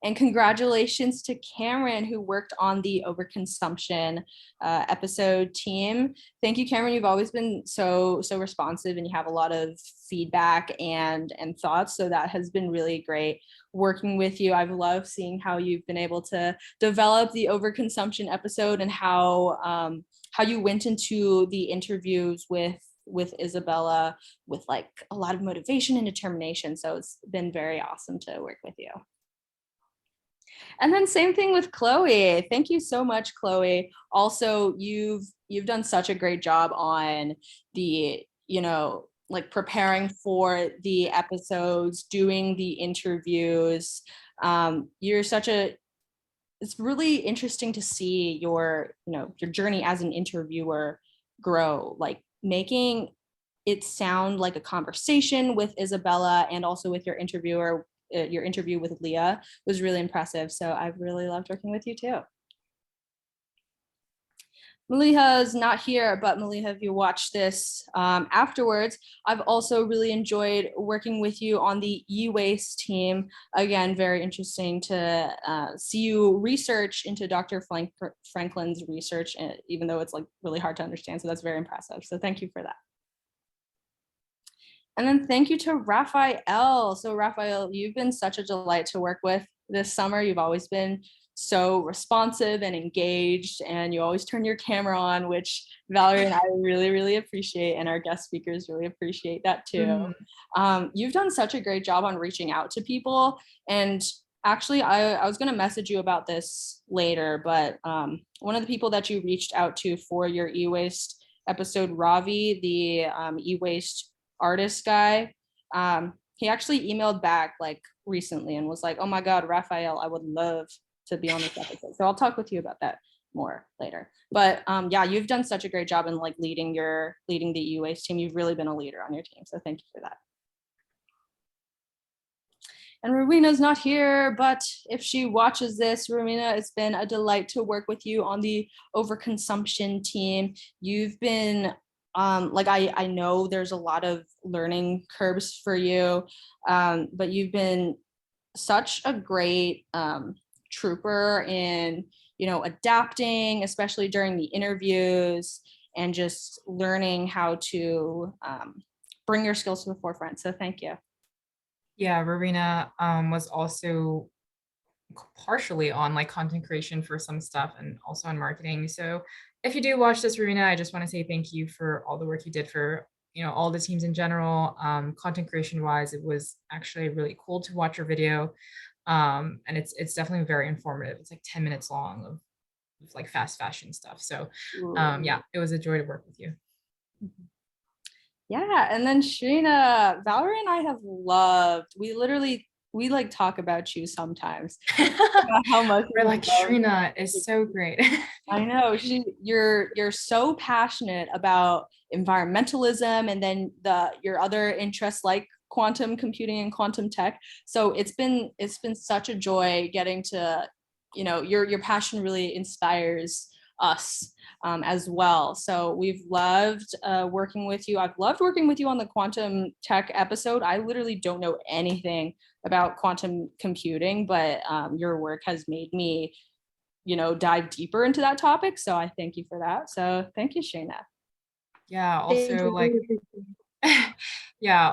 S2: And congratulations to Cameron, who worked on the overconsumption episode team. Thank you, Cameron. You've always been so responsive, and you have a lot of feedback and thoughts. So that has been really great working with you. I've loved seeing how you've been able to develop the overconsumption episode and how you went into the interviews with Isabella with like a lot of motivation and determination. So it's been very awesome to work with you. And then same thing with Chloe. Thank you so much, Chloe. Also, you've done such a great job on the, like preparing for the episodes, doing the interviews. It's really interesting to see your journey as an interviewer grow, like making it sound like a conversation with Isabella and also with your interview with Leah was really impressive. So I've really loved working with you too. Maliha's not here, but Maliha, if you watch this afterwards, I've also really enjoyed working with you on the e-waste team. Again, very interesting to see you research into Dr. Franklin's research, even though it's like really hard to understand. So that's very impressive. So thank you for that. And then thank you to Raphael. So Raphael, you've been such a delight to work with this summer. You've always been so responsive and engaged, and you always turn your camera on, which Valerie and I really, really appreciate, and our guest speakers really appreciate that too. You've done such a great job on reaching out to people, and actually I was going to message you about this later, but one of the people that you reached out to for your e-waste episode, Ravi, the e-waste artist guy, he actually emailed back like recently and was like, oh my God, Raphael, I would love to be on this episode. So I'll talk with you about that more later. But yeah, you've done such a great job in like leading the e-waste team. You've really been a leader on your team. So thank you for that. And Rumina's not here, but if she watches this, Rumina, it's been a delight to work with you on the overconsumption team. You've been like I know there's a lot of learning curves for you, but you've been such a great trooper in adapting, especially during the interviews, and just learning how to bring your skills to the forefront. So thank you.
S1: Yeah, Rowena was also partially on like content creation for some stuff and also on marketing. So if you do watch this, Rowena, I just want to say thank you for all the work you did for all the teams in general. Content creation wise, it was actually really cool to watch your video. And it's definitely very informative. It's like 10 minutes long of like fast fashion stuff. So yeah, it was a joy to work with you.
S2: Yeah, and then Shrina, Valerie and I have loved, we like talk about you sometimes. How much
S1: we're like, Shrina is so great.
S2: I know, you're so passionate about environmentalism, and then your other interests like quantum computing and quantum tech. So it's been such a joy getting to, your passion really inspires us as well. So we've loved working with you. I've loved working with you on the quantum tech episode. I literally don't know anything about quantum computing, but your work has made me, dive deeper into that topic. So I thank you for that. So thank you, Shayna.
S1: Yeah,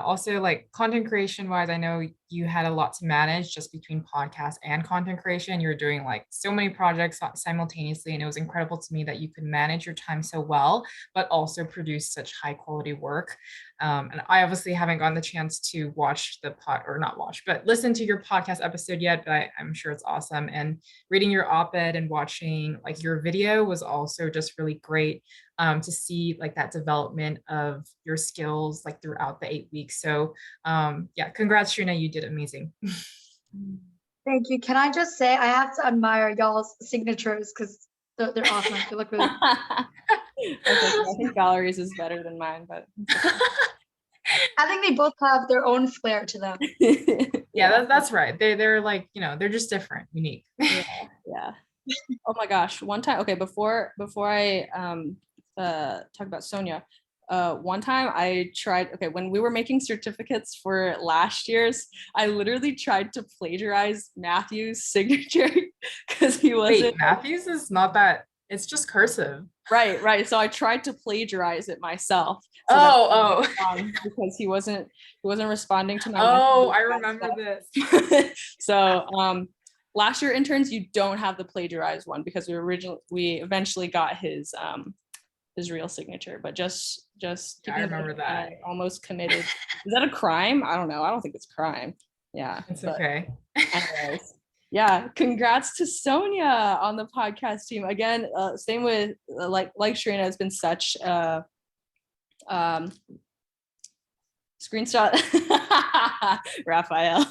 S1: also like content creation wise, I know you had a lot to manage just between podcast and content creation. You were doing like so many projects simultaneously, and it was incredible to me that you could manage your time so well, but also produce such high quality work. And I obviously haven't gotten the chance to watch but listen to your podcast episode yet, but I'm sure it's awesome. And reading your op-ed and watching like your video was also just really great to see like that development of your skills like throughout the 8 weeks. So yeah, congrats, Shrina, you did amazing.
S11: Thank you. Can I just say I have to admire y'all's signatures because they're awesome. They look really
S2: Okay, I think Valerie's is better than mine, but
S11: I think they both have their own flair to them.
S1: Yeah, that's right. They're like, they're just different, unique.
S2: Yeah. Oh my gosh. One time, okay, before I talk about Sonia, one time I tried, when we were making certificates for last year's, I literally tried to plagiarize Matthew's signature because he wasn't.
S1: Wait, Matthew's is not that, it's just cursive.
S2: Right. So I tried to plagiarize it myself.
S1: So
S2: because he wasn't responding to my.
S1: Oh, I remember this.
S2: So last year interns, you don't have the plagiarized one because we eventually got his real signature, but just
S1: I remember that.
S2: Almost committed. Is that a crime? I don't know. I don't think it's a crime. Yeah,
S1: it's okay.
S2: Anyways, yeah, congrats to Sonia on the podcast team again. Same with like Shrina has been such screenshot. Raphael.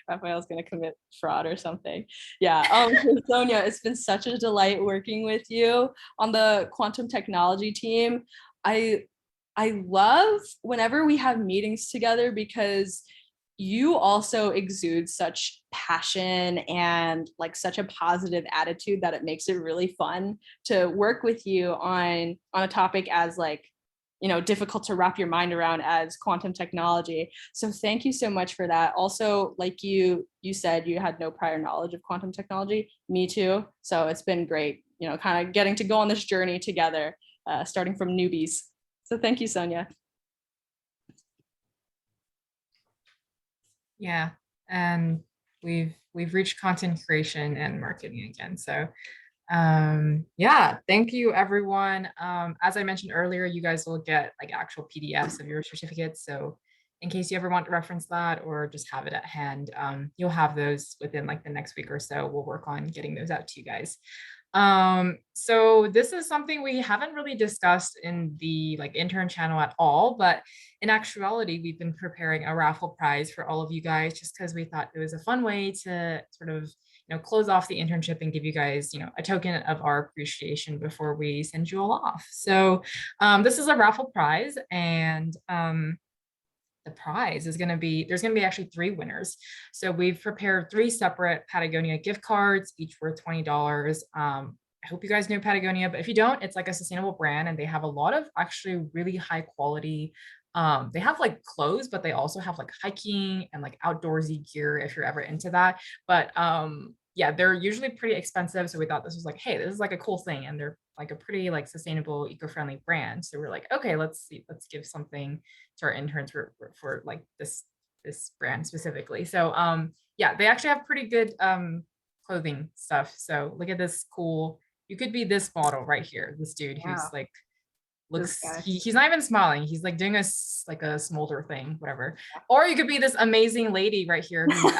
S2: Raphael's gonna commit fraud or something. Yeah. So Sonia, it's been such a delight working with you on the quantum technology team. I love whenever we have meetings together because you also exude such passion and like such a positive attitude that it makes it really fun to work with you on a topic as like, you know, difficult to wrap your mind around as quantum technology. So thank you so much for that. Also, like you said, you had no prior knowledge of quantum technology. Me too. So it's been great, you know, kind of getting to go on this journey together, starting from newbies. So thank you, Sonia.
S1: Yeah, and we've reached content creation and marketing again. So yeah, thank you everyone. As I mentioned earlier, you guys will get like actual PDFs of your certificates. So in case you ever want to reference that or just have it at hand, you'll have those within like the next week or so. We'll work on getting those out to you guys. So this is something we haven't really discussed in the like intern channel at all, but in actuality, we've been preparing a raffle prize for all of you guys just because we thought it was a fun way to sort of, you know, close off the internship and give you guys, you know, a token of our appreciation before we send you all off. So this is a raffle prize, and the prize is going to be, there's going to be actually 3 winners. So we've prepared 3 separate Patagonia gift cards, each worth $20. I hope you guys know Patagonia, but if you don't, it's like a sustainable brand and they have a lot of actually really high quality. They have like clothes, but they also have like hiking and like outdoorsy gear if you're ever into that. But yeah, they're usually pretty expensive. So we thought this was like, hey, this is like a cool thing. And they're like a pretty like sustainable, eco-friendly brand. So we're like, okay, let's give something to our interns for like this brand specifically. So yeah, they actually have pretty good clothing stuff. So look at this cool, you could be this model right here, this dude who's like looks, he's not even smiling, he's like doing a like a smolder thing, whatever. Or you could be this amazing lady right here who's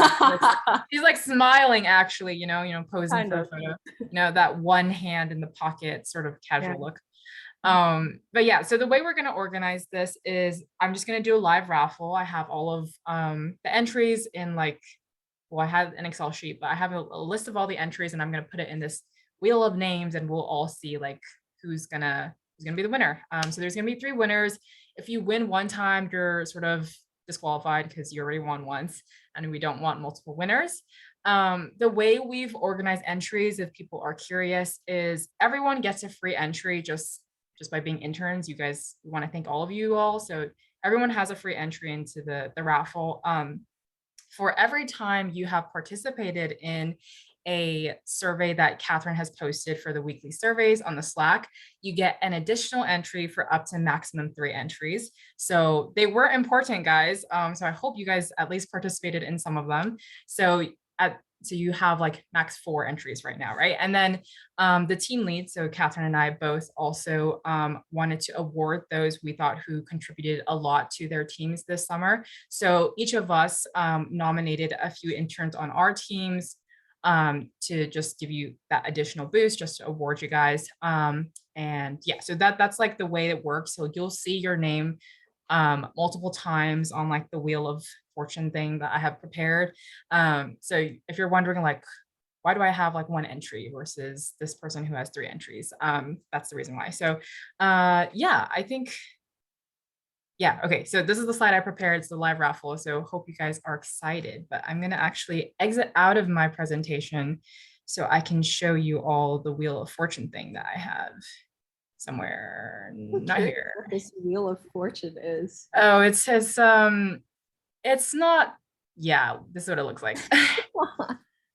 S1: she's like smiling actually, you know, posing for a photo, you know, that one hand in the pocket sort of casual look. But yeah, so the way we're going to organize this is I'm just going to do a live raffle. I have all of the entries in like, well, I have an Excel sheet, but I have a list of all the entries and I'm going to put it in this wheel of names and we'll all see like who's gonna be the winner. So there's gonna be 3 winners. If you win one time, you're sort of disqualified because you already won once and we don't want multiple winners. The way we've organized entries, if people are curious, is everyone gets a free entry just by being interns. You guys, we want to thank all of you all. So everyone has a free entry into the raffle. For every time you have participated in a survey that Catherine has posted for the weekly surveys on the Slack, you get an additional entry for up to maximum 3 entries. So they were important, guys. So I hope you guys at least participated in some of them. So you have like max 4 entries right now, right? And then the team lead, so Catherine and I both also wanted to award those we thought who contributed a lot to their teams this summer. So each of us nominated a few interns on our teams to just give you that additional boost, just to award you guys. And yeah, so that's like the way it works. So you'll see your name multiple times on like the Wheel of Fortune thing that I have prepared. So if you're wondering like, why do I have like 1 entry versus this person who has 3 entries? That's the reason why. So yeah, I think, yeah, okay, so this is the slide I prepared. It's the live raffle, so hope you guys are excited, but I'm gonna actually exit out of my presentation so I can show you all the Wheel of Fortune thing that I have somewhere, not here.
S2: What this Wheel of Fortune is.
S1: Oh, it says, it's not, yeah, this is what it looks like.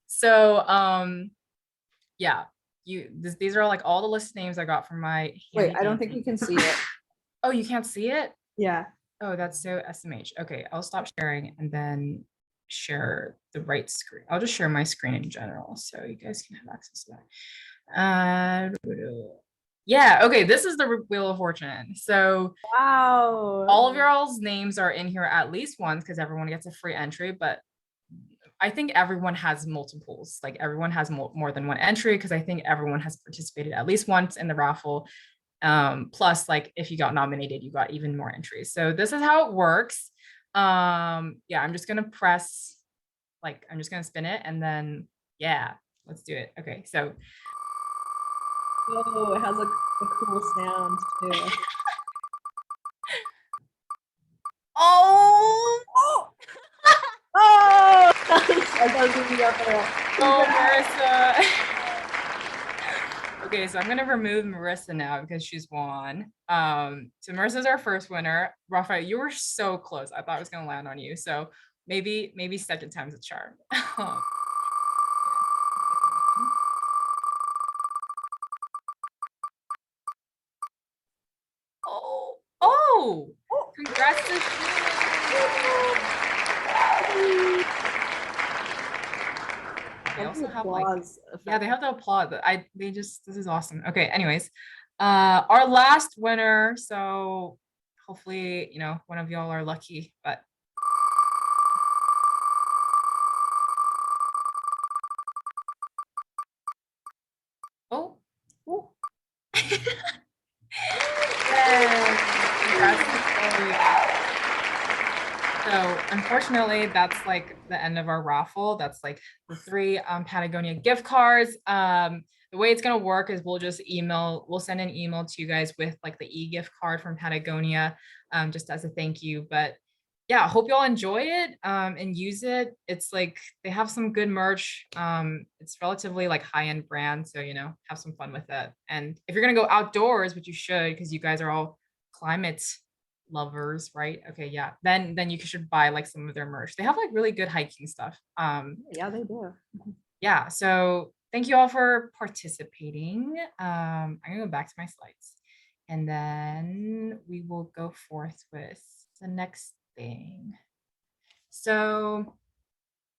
S1: So, yeah, these are all like all the list names I got from my
S2: Wait, I don't think you can see it.
S1: Oh, you can't see it?
S2: Yeah.
S1: Oh, that's so SMH. Okay, I'll stop sharing and then share the right screen. I'll just share my screen in general so you guys can have access to that. Yeah, okay, this is the Wheel of Fortune. So
S2: wow,
S1: all of y'all's names are in here at least once because everyone gets a free entry, but I think everyone has multiples. Like everyone has more than 1 entry because I think everyone has participated at least once in the raffle. Plus, like if you got nominated, you got even more entries. So this is how it works. Yeah, I'm just gonna press, like, I'm just gonna spin it and then, yeah, let's do it. Okay, so.
S2: Oh, it has a cool sound too.
S1: Oh!
S2: Oh! I thought it was gonna be up there.
S1: Oh, Marissa. Okay, so I'm gonna remove Marissa now because she's won. So Marissa's our first winner. Raphael, you were so close. I thought it was gonna land on you. So maybe second time's a charm. Oh, congrats to They also have like, yeah, they have the applause. This is awesome. Okay, anyways, our last winner. So hopefully, one of y'all are lucky, but. Oh. So unfortunately, that's like the end of our raffle. That's like the 3 Patagonia gift cards. The way it's gonna work is we'll send an email to you guys with like the e-gift card from Patagonia, just as a thank you. But yeah, I hope y'all enjoy it and use it. It's like they have some good merch. It's relatively like high-end brand, so have some fun with it. And if you're gonna go outdoors, which you should, because you guys are all climate lovers, right? Okay, yeah. Then you should buy like some of their merch. They have like really good hiking stuff.
S2: Yeah, they do.
S1: Yeah, so thank you all for participating. I'm gonna go back to my slides and then we will go forth with the next thing. So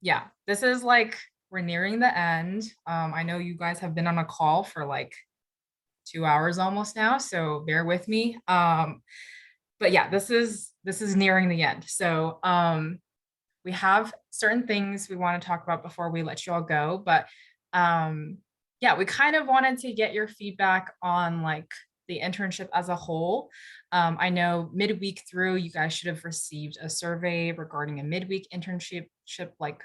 S1: yeah, this is like, we're nearing the end. I know you guys have been on a call for like 2 hours almost now, so bear with me. But yeah, this is nearing the end. So we have certain things we want to talk about before we let you all go. But yeah, we kind of wanted to get your feedback on like the internship as a whole. I know midweek through, you guys should have received a survey regarding a midweek internship, like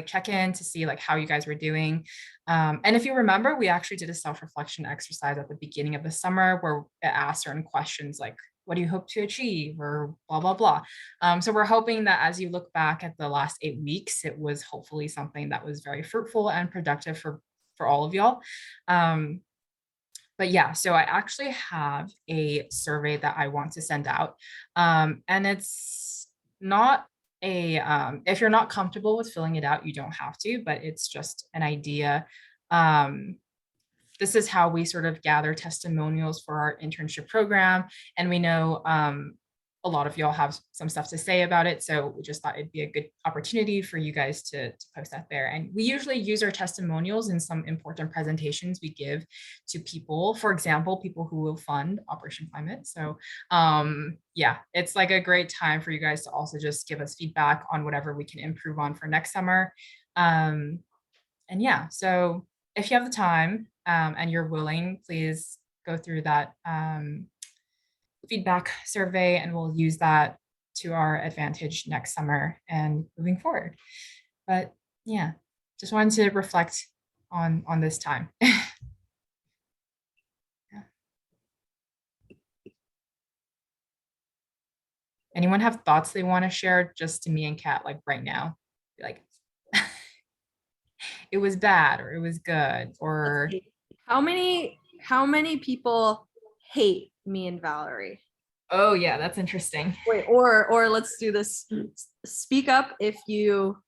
S1: check-in to see like how you guys were doing. And if you remember, we actually did a self-reflection exercise at the beginning of the summer where it asked certain questions like, what do you hope to achieve, or blah, blah, blah. So we're hoping that as you look back at the last 8 weeks, it was hopefully something that was very fruitful and productive for all of y'all. But yeah, so I actually have a survey that I want to send out. And it's not if you're not comfortable with filling it out, you don't have to, but it's just an idea. This is how we sort of gather testimonials for our internship program. And we know a lot of y'all have some stuff to say about it. So we just thought it'd be a good opportunity for you guys to post that there. And we usually use our testimonials in some important presentations we give to people, for example, people who will fund Operation Climate. So yeah, it's like a great time for you guys to also just give us feedback on whatever we can improve on for next summer. And yeah, so if you have the time and you're willing, please go through that feedback survey and we'll use that to our advantage next summer and moving forward. But yeah, just wanted to reflect on this time. Yeah. Anyone have thoughts they want to share just to me and Kat, like right now? Be like, it was bad or it was good, or
S2: how many people hate me and Valerie?
S1: Oh yeah, that's interesting.
S2: Wait, or let's do this. Speak up if you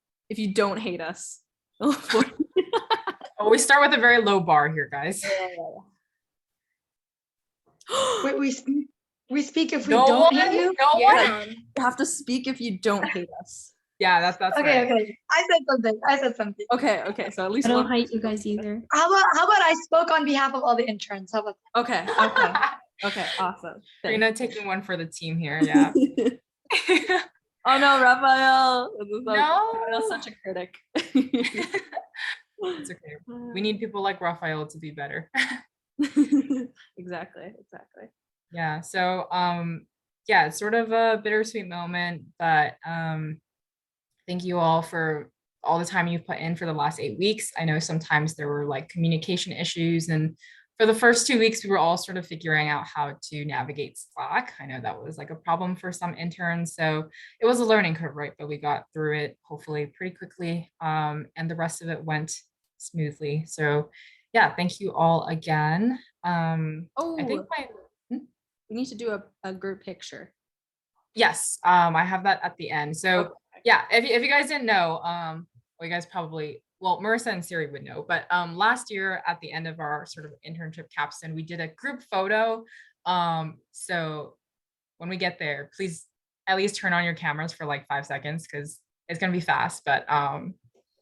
S2: don't hate us.
S1: Oh, we start with a very low bar here, guys.
S11: Wait, we speak if we don't hate you?
S2: No one. You have to speak if you don't hate us.
S1: Yeah, that's
S11: okay.
S1: right.
S11: Okay, I said something.
S2: Okay. So at least
S20: I don't hate you guys either.
S11: How about I spoke on behalf of all the interns? How about
S2: that? Okay, awesome.
S1: Rena taking one for the team here. Yeah.
S2: Oh no, Raphael.
S1: No.
S2: Raphael's such a critic.
S1: It's okay. We need people like Raphael to be better.
S2: Exactly.
S1: Yeah. So yeah, it's sort of a bittersweet moment, but thank you all for all the time you've put in for the last 8 weeks. I know sometimes there were like communication issues, and for the first 2 weeks, we were all sort of figuring out how to navigate Slack. I know that was like a problem for some interns. So it was a learning curve, right? But we got through it hopefully pretty quickly. And the rest of it went smoothly. So yeah, thank you all again. I think my
S2: we need to do a group picture.
S1: Yes, I have that at the end. So yeah, if you guys didn't know, well, you guys probably, well, Marissa and Siri would know, but last year at the end of our sort of internship capstone, we did a group photo. So when we get there, please at least turn on your cameras for like 5 seconds because it's gonna be fast, but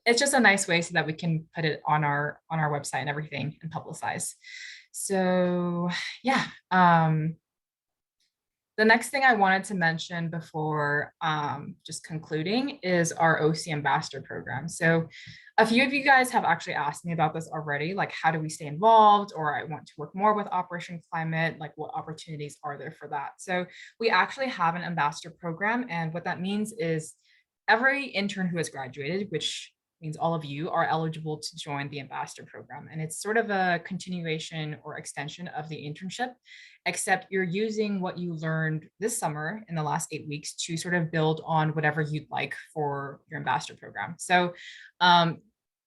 S1: it's just a nice way so that we can put it on our website and everything and publicize. So yeah. The next thing I wanted to mention before just concluding is our OC Ambassador program. So a few of you guys have actually asked me about this already, like how do we stay involved, or I want to work more with Operation Climate, like what opportunities are there for that? So we actually have an ambassador program, and what that means is every intern who has graduated, which means all of you are eligible to join the ambassador program. And it's sort of a continuation or extension of the internship, except you're using what you learned this summer in the last 8 weeks to sort of build on whatever you'd like for your ambassador program. So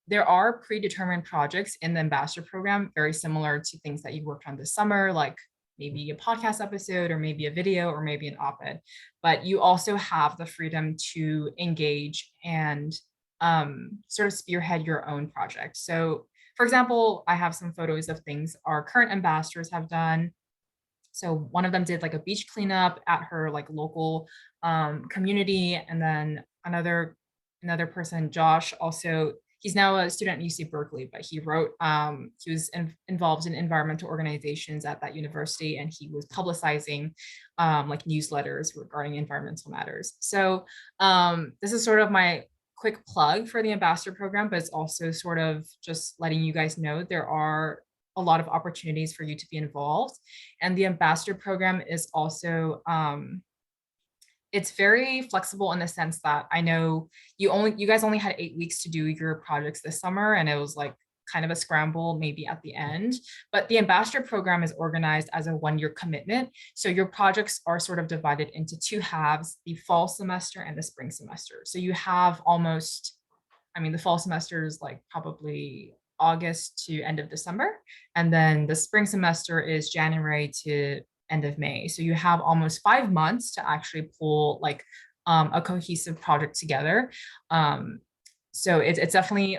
S1: there are predetermined projects in the ambassador program, very similar to things that you worked on this summer, like maybe a podcast episode or maybe a video or maybe an op-ed, but you also have the freedom to engage and sort of spearhead your own project. So for example, I have some photos of things our current ambassadors have done. So one of them did like a beach cleanup at her like local community. And then another person, Josh, also, he's now a student at UC Berkeley, but he wrote, he was involved in environmental organizations at that university, and he was publicizing like newsletters regarding environmental matters. So this is sort of my quick plug for the ambassador program, but it's also sort of just letting you guys know there are a lot of opportunities for you to be involved. And the ambassador program is also, it's very flexible in the sense that I know you guys only had 8 weeks to do your projects this summer, and it was like kind of a scramble maybe at the end, but the ambassador program is organized as a 1-year commitment. So your projects are sort of divided into 2 halves, the fall semester and the spring semester. So you have almost, I mean, the fall semester is like probably August to end of December. And then the spring semester is January to end of May. So you have almost 5 months to actually pull like a cohesive project together. So it's definitely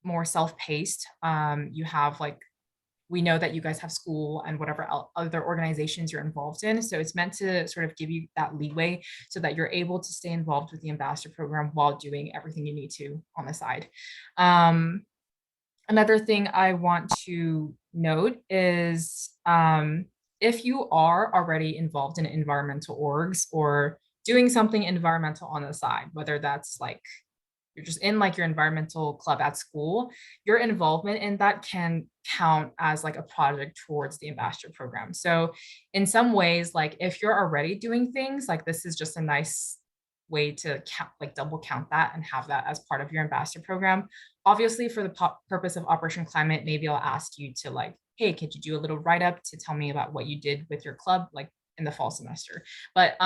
S1: more self-paced. You have like, we know that you guys have school and whatever other organizations you're involved in. So it's meant to sort of give you that leeway so that you're able to stay involved with the ambassador program while doing everything you need to on the side. Another thing I want to note is if you are already involved in environmental orgs or doing something environmental on the side, whether that's like you're just in like your environmental club at school, your involvement in that can count as like a project towards the ambassador program. So in some ways, like if you're already doing things, like this is just a nice way to count, like double count that and have that as part of your ambassador program. Obviously for the purpose of Operation Climate, maybe I'll ask you to like, hey, could you do a little write-up to tell me about what you did with your club, like in the fall semester? But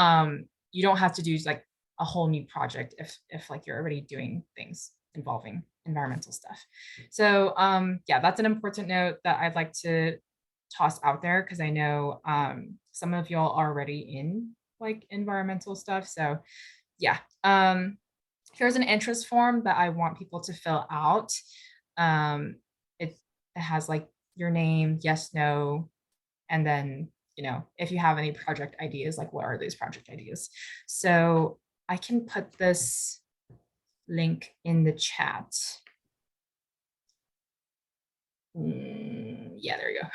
S1: you don't have to do like a whole new project if like you're already doing things involving environmental stuff. So yeah, that's an important note that I'd like to toss out there because I know some of y'all are already in like environmental stuff. So yeah, here's an interest form that I want people to fill out. It has like your name, yes, no, and then, you know, if you have any project ideas, like what are those project ideas? So I can put this link in the chat. Yeah, there you go.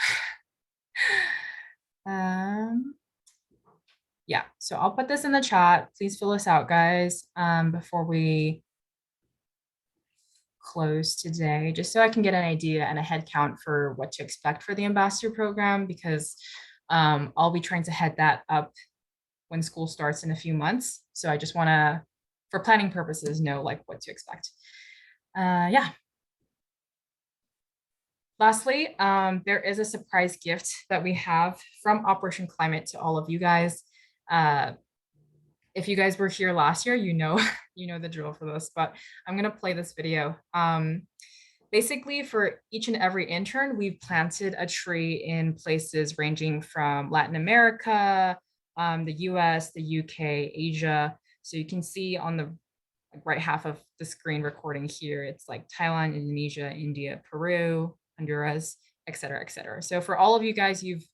S1: Yeah, so I'll put this in the chat. Please fill this out, guys, before we close today, just so I can get an idea and a head count for what to expect for the ambassador program, because I'll be trying to head that up when school starts in a few months. So I just want to, for planning purposes, know like what to expect. Yeah. Lastly, there is a surprise gift that we have from Operation Climate to all of you guys. If you guys were here last year, you know, you know the drill for this, but I'm gonna play this video. Basically, for each and every intern, we've planted a tree in places ranging from Latin America, the US, the UK, Asia. So you can see on the right half of the screen recording here, it's like Thailand, Indonesia, India, Peru, Honduras, et cetera, et cetera. So for all of you guys, you've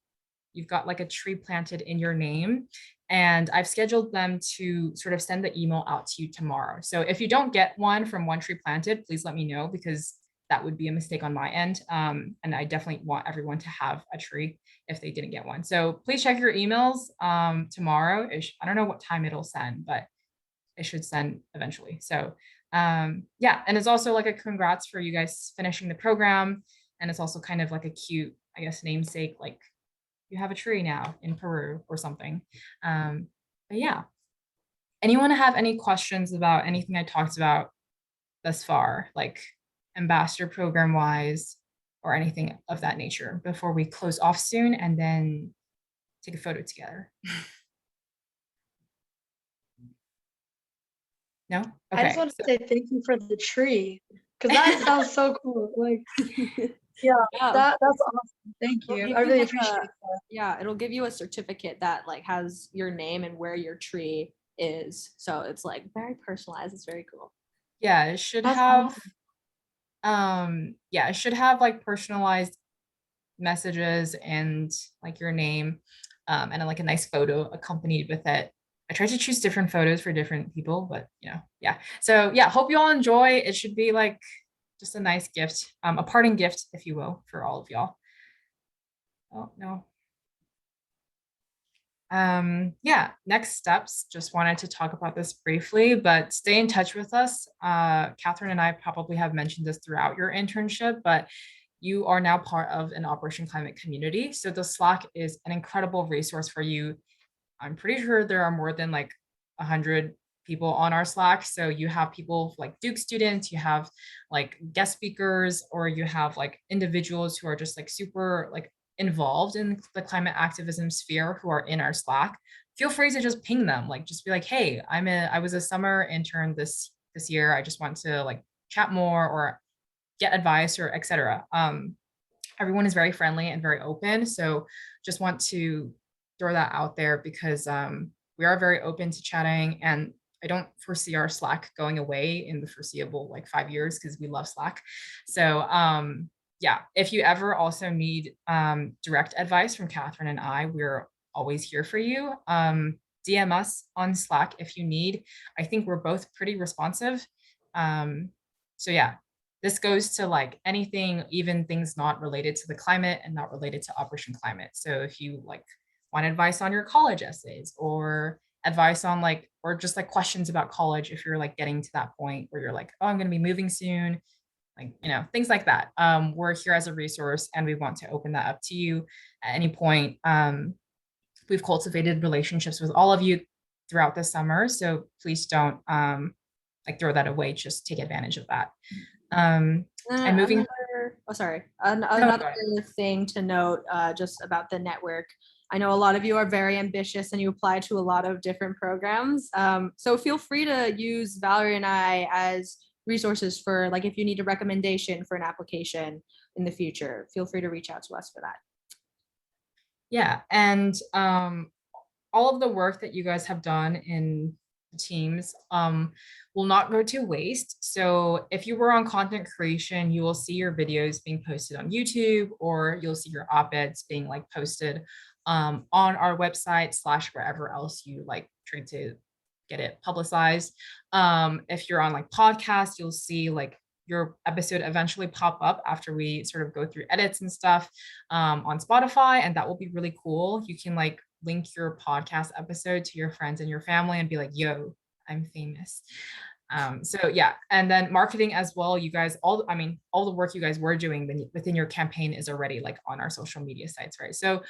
S1: got like a tree planted in your name, and I've scheduled them to sort of send the email out to you tomorrow. So if you don't get one from One Tree Planted, please let me know, because that would be a mistake on my end. And I definitely want everyone to have a tree if they didn't get one. So please check your emails tomorrow. I don't know what time it'll send, but it should send eventually. So yeah, and it's also like a congrats for you guys finishing the program. And it's also kind of like a cute, I guess, namesake, like you have a tree now in Peru or something. But yeah, anyone have any questions about anything I talked about thus far, like ambassador program wise or anything of that nature, before we close off soon and then take a photo together? No? Okay.
S11: I just want to say thank you for the tree, because that sounds so cool. Like, yeah, that's awesome. Thank you. I really appreciate that.
S2: Yeah, it'll give you a certificate that like has your name and where your tree is. So it's like very personalized. It's very cool.
S1: Yeah, it should have yeah, it should have like personalized messages and like your name, and like a nice photo accompanied with it. I tried to choose different photos for different people, but you know, yeah. So yeah, hope you all enjoy. It should be like just a nice gift, a parting gift, if you will, for all of y'all. Oh no. Yeah, next steps. Just wanted to talk about this briefly, but stay in touch with us. Catherine and I probably have mentioned this throughout your internship, but you are now part of an Operation Climate community. So the Slack is an incredible resource for you. I'm pretty sure there are more than like 100 people on our Slack. So you have people like Duke students, you have like guest speakers, or you have like individuals who are just like super like involved in the climate activism sphere who are in our Slack. Feel free to just ping them, like just be like, hey, I was a summer intern this year. I just want to like chat more or get advice or etc. Everyone is very friendly and very open. So just want to throw that out there, because we are very open to chatting, and I don't foresee our Slack going away in the foreseeable like 5 years, because we love Slack. So yeah, if you ever also need direct advice from Catherine and I, we're always here for you. DM us on Slack if you need. I think we're both pretty responsive. So yeah, this goes to like anything, even things not related to the climate and not related to Operation Climate. So if you like want advice on your college essays, or advice on like, or just like questions about college, if you're like getting to that point where you're like, oh, I'm going to be moving soon, like, you know, things like that. We're here as a resource, and we want to open that up to you at any point. We've cultivated relationships with all of you throughout the summer, so please don't like throw that away. Just take advantage of that. And moving.
S2: Another thing to note, just about the network. I know a lot of you are very ambitious and you apply to a lot of different programs. So feel free to use Valerie and I as resources for like if you need a recommendation for an application in the future. Feel free to reach out to us for that.
S1: Yeah, and all of the work that you guys have done in teams will not go to waste. So if you were on content creation, you will see your videos being posted on YouTube, or you'll see your op-eds being like posted on our website / wherever else you like try to get it publicized. If you're on like podcasts, you'll see like your episode eventually pop up after we sort of go through edits and stuff on Spotify, and that will be really cool. You can like link your podcast episode to your friends and your family and be like, yo, I'm famous. So yeah, and then marketing as well. You guys, all the work you guys were doing within your campaign is already like on our social media sites, right? So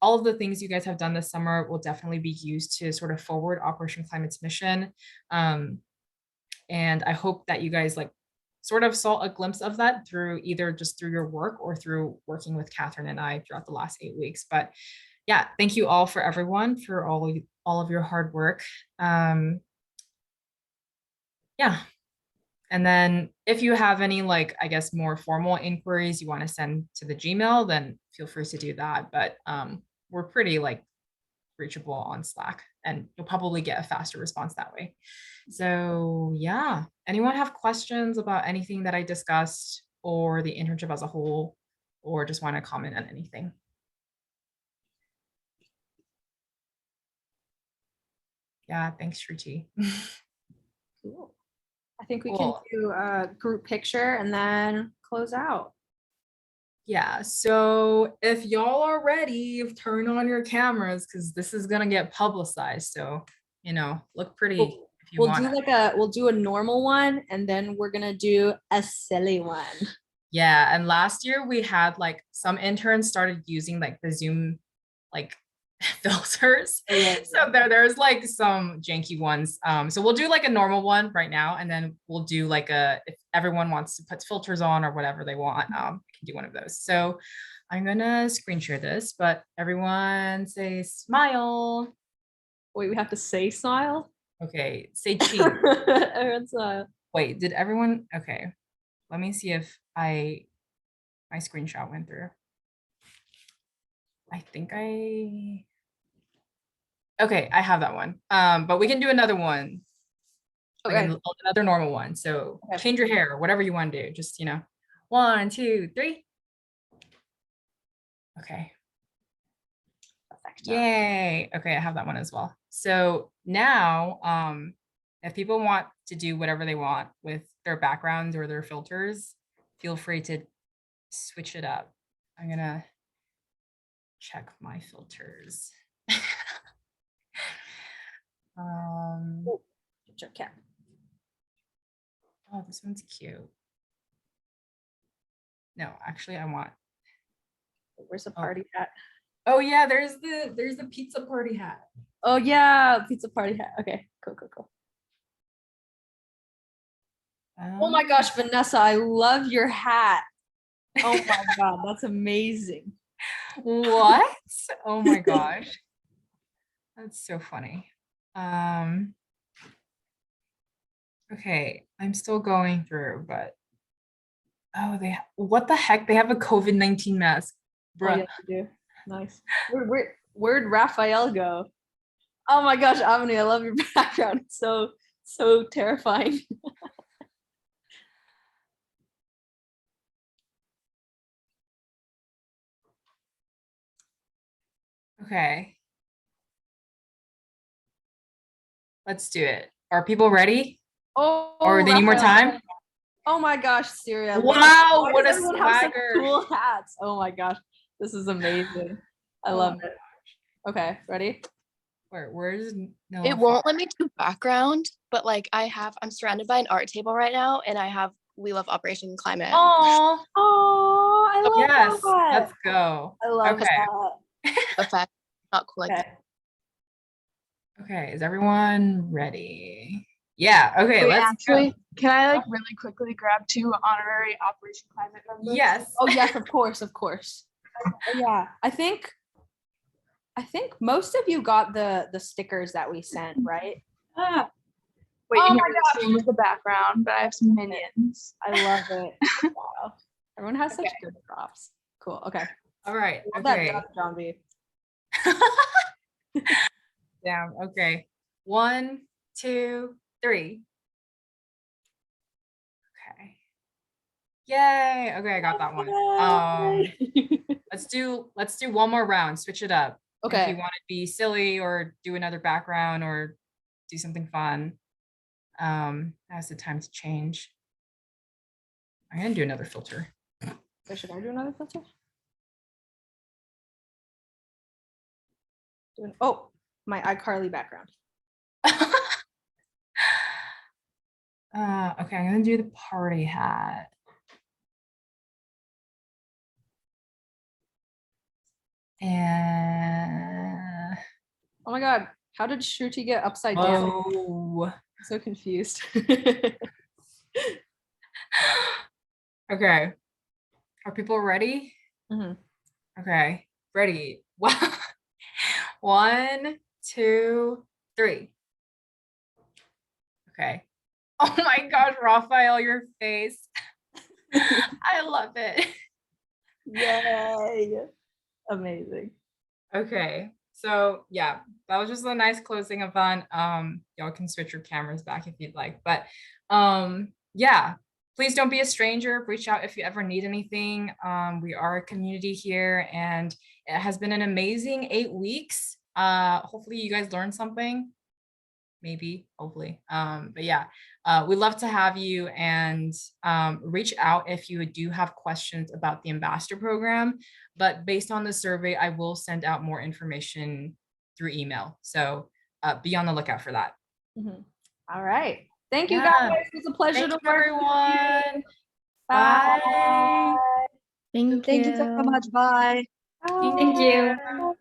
S1: all of the things you guys have done this summer will definitely be used to sort of forward Operation Climate's mission. And I hope that you guys like sort of saw a glimpse of that through either just through your work or through working with Catherine and I throughout the last 8 weeks. But yeah, thank you all for everyone for all of your hard work. Yeah. And then if you have any, like, I guess, more formal inquiries you want to send to the Gmail, then feel free to do that. But we're pretty like reachable on Slack, and you'll probably get a faster response that way. So yeah, anyone have questions about anything that I discussed or the internship as a whole, or just want to comment on anything? Yeah, thanks, Shruti.
S2: Cool. I think we
S1: Cool.
S2: can do a group picture and then close out.
S1: Yeah, so if y'all are ready, turn on your cameras because this is gonna get publicized. So, you know, look pretty if you want.
S2: We'll do a normal one and then we're gonna do a silly one.
S1: Yeah, and last year we had like some interns started using like the Zoom like filters. So there's like some janky ones. So we'll do like a normal one right now, and then we'll do like if everyone wants to put filters on or whatever they want, we can do one of those. So I'm gonna screen share this, but everyone say smile.
S2: Wait, we have to say smile?
S1: Okay, say cheese.
S2: Everyone smile.
S1: Wait, did everyone? Okay, let me see if my screenshot went through. I think okay, I have that one. But we can do another one.
S2: Okay.
S1: Like another normal one. So change your hair, whatever you want to do. Just, 1, 2, 3. Okay. Yay. Okay, I have that one as well. So now, if people want to do whatever they want with their backgrounds or their filters, feel free to switch it up. I'm gonna check my filters.
S2: Picture cap.
S1: Oh, this one's cute. No, actually, I want.
S2: Where's the party hat?
S1: Oh yeah, there's the pizza party hat.
S2: Oh yeah, pizza party hat. Okay, cool. Oh my gosh, Vanessa, I love your hat. Oh my god, that's amazing.
S1: What? Oh my gosh. That's so funny. Okay, I'm still going through, but what the heck? They have a COVID-19 mask. Bruh.
S2: Oh, yeah, they do. Nice. Where'd Raphael go? Oh my gosh, Avani, I love your background. It's so terrifying.
S1: Okay. Let's do it. Are people ready?
S2: Oh,
S1: or they need more time?
S2: Oh my gosh, Syria.
S1: Wow,
S2: Why
S1: what
S2: does
S1: a
S2: everyone have such
S1: swagger.
S2: cool hats. Oh my gosh, this is amazing. I love it. Okay, ready?
S1: Where's no?
S4: It won't let me do background, but like I'm surrounded by an art table right now, and I have We Love Operation Climate.
S1: Oh,
S2: I love
S1: yes,
S2: that.
S1: let's go.
S2: I love
S1: Okay.
S2: that.
S4: The fact not cool like that.
S1: Okay, is everyone ready? Yeah, okay,
S6: Wait,
S1: let's
S6: actually,
S1: go.
S6: can I like really quickly grab 2 honorary Operation Climate members?
S1: Yes.
S2: Oh yes, of course. Yeah, I think most of you got the stickers that we sent, right?
S6: Wait,
S2: Oh
S6: here
S2: my
S6: it is. Same with the background, but I have some minions.
S2: I love it. Wow. Everyone has such good props. Cool. Okay.
S1: All right.
S2: Love
S1: Okay.
S2: that John B.
S1: Down. Okay. 1, 2, 3. Okay. Yay. Okay, I got that one. Let's do one more round. Switch it up.
S2: Okay.
S1: If you want to be silly or do another background or do something fun. Now's the time to change. I'm gonna do another filter.
S2: Wait, should I do another filter? My iCarly background.
S1: Okay, I'm gonna do the party hat. And
S2: Oh my God, how did Shruti get upside down?
S1: whoa.
S2: I'm so confused.
S1: Okay. Are people ready?
S2: Mhm.
S1: Okay. Ready. 1, 2, 3. Okay. Oh my gosh, Raphael, your face. I love it.
S2: Yay. Amazing.
S1: Okay. So yeah, that was just a nice closing event. Y'all can switch your cameras back if you'd like. But yeah, please don't be a stranger. Reach out if you ever need anything. We are a community here, and it has been an amazing 8 weeks. Hopefully you guys learned something. Maybe, hopefully. But yeah, we'd love to have you, and reach out if you do have questions about the ambassador program. But based on the survey, I will send out more information through email. So be on the lookout for that.
S2: All right. Thank you
S1: Yeah.
S2: guys. It was a pleasure
S1: Thank
S2: to
S1: you,
S2: work
S1: everyone.
S2: with you.
S1: Bye.
S20: Thank
S11: Thank you so much. Bye.
S2: Bye.
S14: Thank you.
S1: Bye.